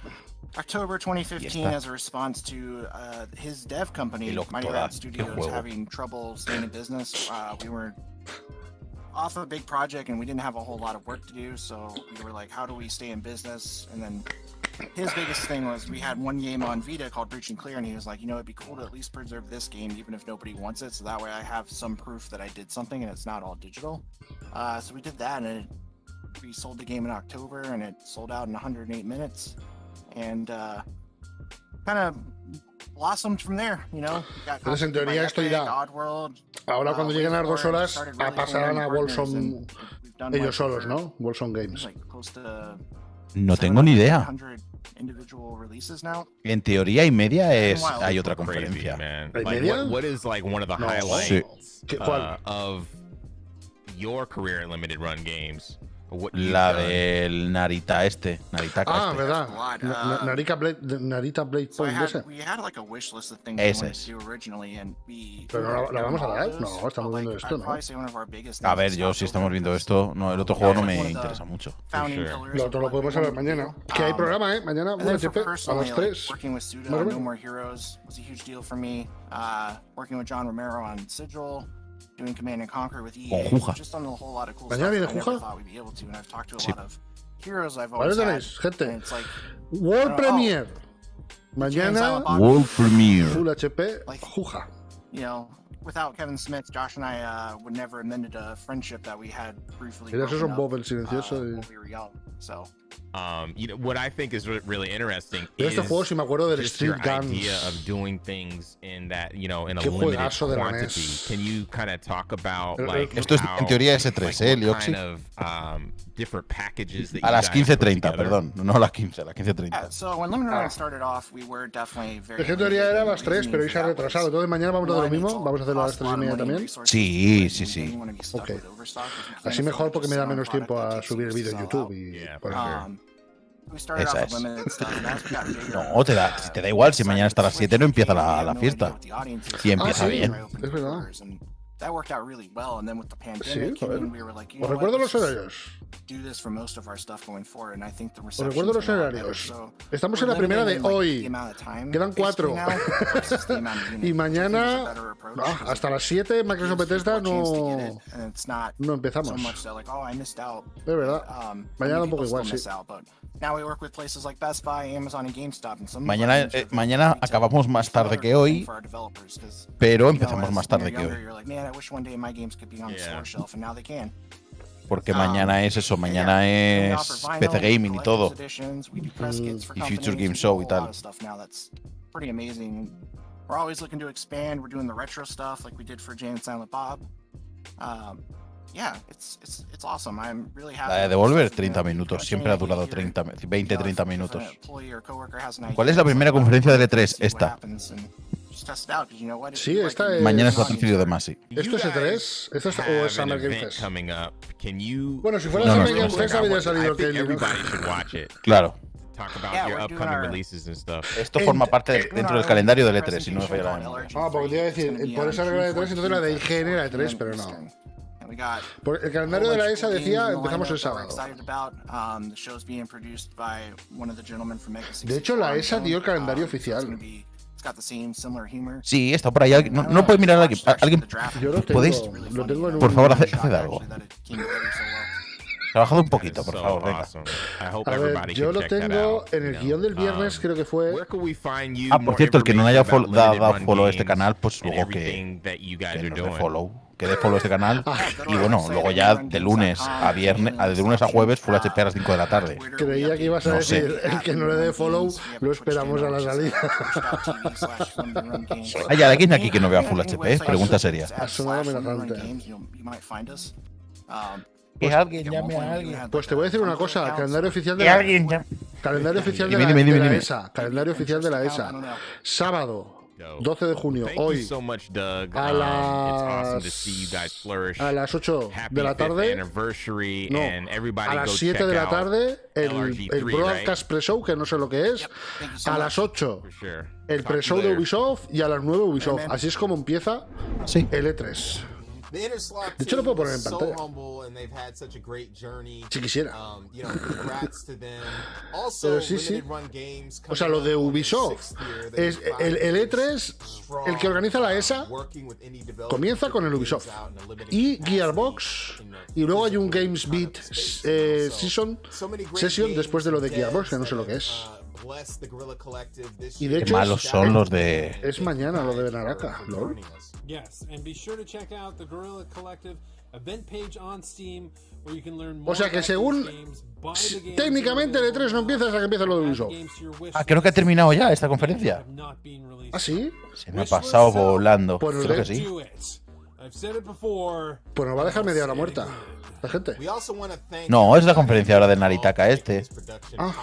S25: October 2015
S4: está.
S25: as a response to his dev company,
S4: El
S25: Mighty
S4: Octoda,
S25: Rat
S4: qué
S25: Studios,
S4: juego.
S25: having trouble staying in business. We were off a big project and we didn't have a whole lot of work to do, so we were like, how do we stay in business? And then his biggest thing was we had one game on Vita called Breach and Clear, and he was like, you know, it'd be cool to at least preserve this game even if nobody wants it, so that way I have some proof that I did something and it's not all digital. So we did that, and we sold the game in October, and it sold out in 108 minutes, and kind of blossomed from there, you know. Got
S1: Entonces, en
S25: copied by
S1: teoría, esto
S25: Epic,
S1: irá.
S25: Oddworld,
S1: Ahora, cuando lleguen las 2 horas,
S25: started really
S1: pasarán a
S25: pulling in partners,
S1: Wolfson
S25: and we've done
S1: ellos
S25: like
S1: solos, ¿no? Wolfson Games.
S25: like close to
S4: No tengo ni idea.
S25: 700 individual releases now.
S4: En teoría y media
S25: Meanwhile,
S4: hay otra
S2: Crazy,
S4: conferencia.
S2: man.
S1: ¿Hay
S2: Like,
S1: media?
S2: what is like one of the
S1: No.
S2: highlights
S4: Sí.
S1: ¿Cuál?
S2: of your career at Limited Run Games? What you've
S4: La
S2: done?
S4: del Narita Naritaka
S1: Ah,
S4: este.
S1: verdad.
S25: lot.
S1: Narita Blade
S25: So I
S1: Point
S25: had,
S1: ese.
S25: we had like a wish list of things
S4: Ese
S25: we wanted
S4: es.
S25: to do originally, and we.
S1: Pero no la vamos a dar.
S25: those,
S1: No, estamos
S25: but,
S1: viendo
S25: like,
S1: esto,
S25: I'd
S1: ¿no?
S25: probably say one of our biggest
S4: A
S25: things
S4: ver,
S25: is
S4: yo si
S25: October,
S4: estamos viendo
S25: because
S4: esto, no, el otro juego no
S25: one
S4: me
S25: of the
S4: interesa mucho.
S25: founding
S2: sure.
S25: pillars
S1: Lo
S25: of
S1: otro lo
S25: what
S1: podemos
S25: we
S1: hablar
S25: wanted to
S1: mañana.
S25: do.
S1: Que hay programa, ¿eh? Mañana,
S25: And then for
S1: UHP, a
S25: personally,
S1: las
S25: like,
S1: 3.
S25: working with Suda
S1: Más o
S25: on No
S1: menos.
S25: More Heroes was a huge deal for me. Working with John Romero on Sigil, doing Command and Conquer with EA,
S4: Con Juja.
S25: just done a whole lot of cool
S1: Mañana
S25: stuff
S1: viene
S25: that I never
S1: Juja.
S25: thought we'd be able to, and I've talked to a
S4: Sí.
S25: lot of heroes I've
S1: Vale,
S25: always had.
S1: tenéis, gente.
S25: And it's like,
S1: World
S25: oh,
S1: Premiere. Mañana,
S25: Silent Box,
S4: World Premiere.
S1: Full HP,
S25: Like-
S1: Juja.
S25: you know, without Kevin Smith, Josh and I would never amended a friendship that we had briefly.
S1: Mira, eso es un
S25: broken
S1: Bob el
S25: up,
S1: silencioso.
S25: when we were young. So.
S2: You know what I think is really interesting
S1: Pero
S2: is
S1: este juego sí me acuerdo del
S2: just
S1: Street
S2: your
S1: Guns.
S2: idea of doing things in that, you know, in a
S1: Qué
S2: limited
S1: juegazo de la
S2: quantity.
S1: NES.
S2: Can you kind of talk about like
S4: Esto es en teoría S3,
S2: what
S4: Lioxi.
S2: kind of different packages that
S4: A
S2: you
S4: las
S2: guys put
S4: 15:30,
S2: together?
S4: perdón. No a las 15, a las 15:30.
S25: Yeah, so when Limited Run started off, we were definitely very.
S1: En teoría era a las 3, pero hoy se ha retrasado. Entonces mañana vamos a hacer lo mismo. Vamos a hacerlo a las 3:30 también.
S4: Sí.
S1: Ok. Así mejor porque me da menos tiempo a subir el vídeo en YouTube y por eso.
S4: Esa es. No, te da igual. Si mañana hasta las 7 no empieza la fiesta. Y empieza bien.
S1: Es verdad.
S25: That worked out really well, and then with the
S1: Sí,
S25: pandemic,
S1: joder.
S25: we were like, you
S1: Os
S25: know
S1: recuerdo
S25: what,
S1: los
S25: let's
S1: horarios.
S25: do this for most of our stuff going forward, and I think the
S1: Os
S25: reception's
S1: recuerdo los
S25: been a lot better,
S1: horarios.
S25: so
S1: Estamos
S25: we're
S1: en la primera de
S25: limiting, like,
S1: hoy.
S25: the amount of time,
S1: Quedan 4.
S25: basically now, versus the amount of units,
S1: Y
S25: which I think is a
S1: mañana,
S25: better approach,
S1: hasta las 7, Microsoft Bethesda
S25: chance to get
S1: no,
S25: it, and it's not
S1: no empezamos.
S25: so much that, like, oh, I missed out.
S1: Es verdad. Mañana un poco
S25: People
S1: igual,
S25: still
S1: sí.
S25: miss out, but now we work with places like Best Buy, Amazon, and GameStop, and some of our
S4: Mañana,
S25: games are
S4: mañana acabamos más tarde que hoy,
S25: for our developers, 'cause,
S4: pero
S25: you know,
S4: empezamos
S25: as
S4: más tarde
S25: you're
S4: que
S25: younger,
S4: hoy.
S25: You're like, man, I wish one day my games could be on the store shelf, and now they can.
S4: Porque mañana es eso, mañana es PC Gaming y todo. Y Future Game Show y tal.
S25: Pretty amazing. We're always looking to expand. We're doing the retro stuff like we did for Jay and Silent Bob. Yeah, it's awesome. I'm really happy.
S4: La de Devolver, 30 minutos. Siempre ha durado 20-30 minutos. ¿Cuál es la primera conferencia de E3? Esta.
S1: Sí, esta es.
S4: Mañana es Battlefield de Masi.
S1: ¿Esto es E3? ¿Esto es, o es Summer Game Fest? Bueno, si fuera
S4: No,
S1: Summer
S4: no,
S1: Game
S4: no,
S1: Fest
S4: no.
S1: habría salido Kelly, ¿no?
S2: Everybody should watch it.
S4: Claro.
S2: Talk about your upcoming releases and stuff.
S4: Esto forma parte dentro del calendario del E3, si no me falla la memoria.
S1: Ah, porque te iba a decir, por esa regla de 3, entonces la de IGN era de 3, pero no. Porque el calendario de la ESA decía empezamos el sábado. De hecho, la ESA dio el calendario oficial.
S4: Sí, está por ahí. No puedes mirar a alguien.
S1: Yo lo tengo,
S4: ¿Podéis?
S1: lo tengo en un...
S4: Por favor, haced algo. Trabajad un poquito, por favor, venga.
S1: A ver, yo lo tengo en el guión del viernes, creo que fue.
S4: Ah, por cierto, el que no haya dado follow a este canal, pues luego que nos dé follow. Que dé follow a este canal. Y bueno, luego ya de lunes a viernes, de lunes a jueves, Full HP a las 5 de la tarde.
S1: Creía que ibas a decir, el que no le dé follow, lo esperamos a la salida.
S4: ¿Hay alguien aquí que no vea Full HP? Pregunta seria.
S1: Ha sonado amenazante.
S4: Que alguien llame a alguien.
S1: Pues te voy a decir una cosa, calendario oficial de
S4: Que
S1: la
S4: alguien llame.
S1: Calendario oficial de
S4: Dime,
S1: la,
S4: dime,
S1: de la
S4: dime.
S1: ESA. Calendario oficial de la ESA. Sábado, 12 de junio, hoy,
S2: So much, Doug.
S1: a
S2: It's awesome to see you guys flourish.
S1: las 8 de la
S2: Happy
S1: tarde.
S2: fifth anniversary,
S1: No,
S2: and everybody
S1: a las
S2: go
S1: 7
S2: check
S1: de la
S2: out
S1: tarde, el
S2: LRG3,
S1: Broadcast Pre-Show, que no sé lo que es. A las 8,
S2: For sure.
S1: el
S2: Talk to
S1: Pre-Show
S2: you
S1: de
S2: later.
S1: Ubisoft y a las 9 Ubisoft. Así es como empieza el E3.
S2: The Interslot
S1: De hecho, lo puedo
S2: team
S1: poner en
S2: is so
S1: pantalla.
S2: humble, and they've had such a great journey.
S1: Si quisiera.
S2: You know, congrats to them. Also,
S1: Pero sí, sí.
S2: Limited Run Games
S1: O sea, lo de Ubisoft es el E3, el que organiza la ESA, comienza con el Ubisoft y Gearbox, y luego hay un Games Beat Session después de lo de Gearbox, que no sé lo que es. Y de
S4: Qué
S1: hecho
S4: malos son los de.
S1: es mañana lo de Naraka, ¿no?
S3: Yes, and be sure to check out the Guerrilla Collective event page on Steam where you can learn more
S1: O sea que
S3: about
S1: según
S3: these games, buy the games
S1: técnicamente el E3 no empieza hasta que empieza lo de Ubisoft.
S4: Ah, creo que ha terminado ya esta conferencia.
S1: ¿Ah, sí?
S4: Se me ha pasado volando.
S1: Pues
S4: Creo que sí.
S3: I've said it before.
S1: Pues nos va a dejar media hora muerta la gente.
S4: No, es la conferencia ahora de Naritaka este.
S1: Ah.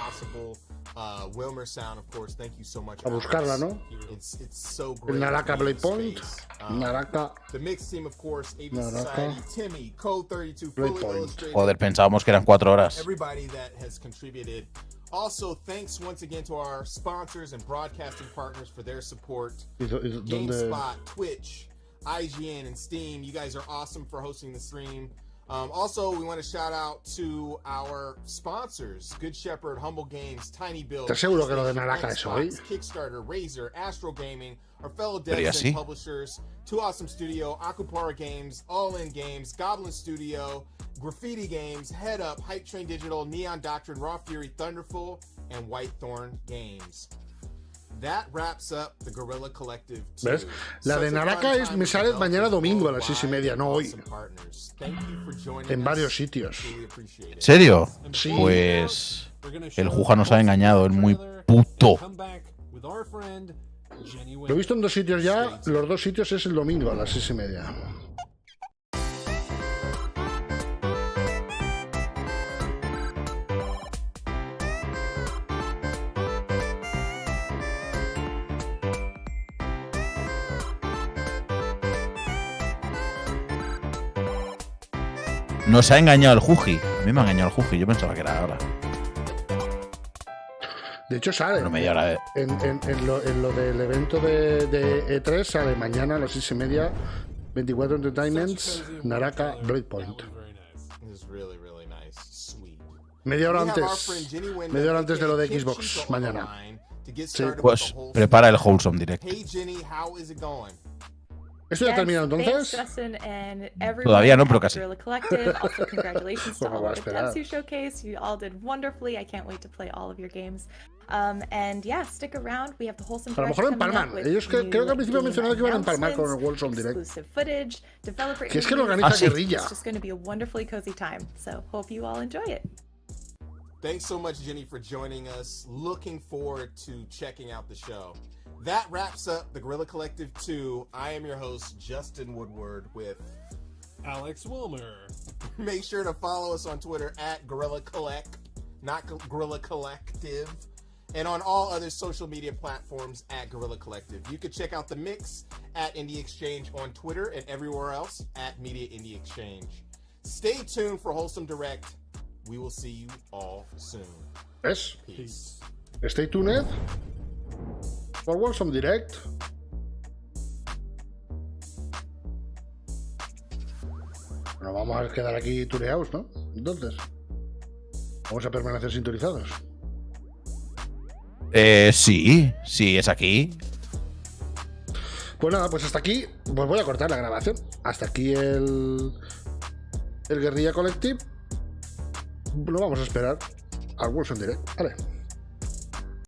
S2: Wilmer Sound, of course, thank you so much.
S1: A buscarla, ¿no?
S2: It's so
S1: El
S2: great.
S1: Naraka
S2: to be
S1: Play
S2: in
S1: Point,
S2: space.
S1: Naraka
S2: The mixed team, of course, AV
S1: Naraka
S2: Society, Timmy, Code 32,
S1: Play
S2: Fully
S1: Point.
S2: Illustrated.
S4: Joder, pensábamos que eran 4 horas.
S2: Everybody that has contributed. Also, thanks once again to our sponsors and broadcasting partners for their support.
S1: ¿Dónde?
S2: GameSpot, Twitch, IGN, and Steam. You guys are awesome for hosting the stream. Also, we want to shout out to our sponsors: Good Shepherd, Humble Games, Tiny Build,
S1: Te aseguro que lo de Naraka es hoy.
S2: Kickstarter, Razer, Astro Gaming, our fellow
S4: Pero ya
S2: devs
S4: sí.
S2: and publishers, Two Awesome Studio, Akupara Games, All In Games, Goblin Studio, Graffiti Games, Head Up, Hype Train Digital, Neon Doctrine, Raw Fury, Thunderful, and Whitethorn Games. That wraps up the Guerrilla Collective 2.
S1: ¿Ves? La de Naraka me sale mañana domingo a las 6:30, no hoy. En varios sitios.
S4: ¿En serio?
S1: Sí.
S4: Pues el Juja nos ha engañado, es muy puto.
S1: Lo he visto en 2 sitios ya, los 2 sitios es el domingo a las 6:30.
S4: Nos ha engañado el Juji. A mí me ha engañado el Juji, yo pensaba que era ahora.
S1: De hecho sale.
S4: Pero media hora de...
S1: en lo del evento de E3 sale mañana a las 6:30. 24 Entertainments, Naraka, Breakpoint. Media hora antes de lo de Xbox mañana. Sí.
S4: Pues prepara el Wholesome Direct.
S1: ¿Esto ya ha terminado entonces?
S4: Todavía no, pero casi.
S13: Also, congratulations to all of the devs who showcased. You all did wonderfully. I can't wait to play all of your games. And yeah, stick around. We have the Wholesome
S1: A lo
S13: Direct
S1: mejor en
S13: coming up
S1: Palman.
S13: with
S1: Ellos creo que al principio
S13: new
S1: mencionaron que iban a empalmar con el
S13: announcements,
S1: Wholesome Direct.
S13: exclusive footage, developer
S1: Que es que lo
S13: interviews.
S1: organiza Guerrilla.
S13: It's just going to be a wonderfully cozy time. So hope you all enjoy it.
S2: Thanks so much, Jenny, for joining us. Looking forward to checking out the show. That wraps up the Guerrilla Collective 2. I am your host, Justin Woodward, with
S3: Alex Wilmer.
S2: Make sure to follow us on Twitter at Guerrilla Collect, not Guerrilla Collective, and on all other social media platforms at Guerrilla Collective. You can check out the mix at Indie Exchange on Twitter and everywhere else at Media Indie Exchange. Stay tuned for Wholesome Direct. We will see you all soon.
S1: ¿Ves?
S2: Peace.
S1: Stay tuned for Wholesome Direct. Nos vamos a quedar aquí tuneados, ¿no? Entonces, vamos a permanecer sintonizados.
S4: Sí, es aquí.
S1: Pues nada, pues hasta aquí. Pues voy a cortar la grabación. Hasta aquí el Guerrilla Collective. Lo vamos a esperar al Wholesome Direct. Vale.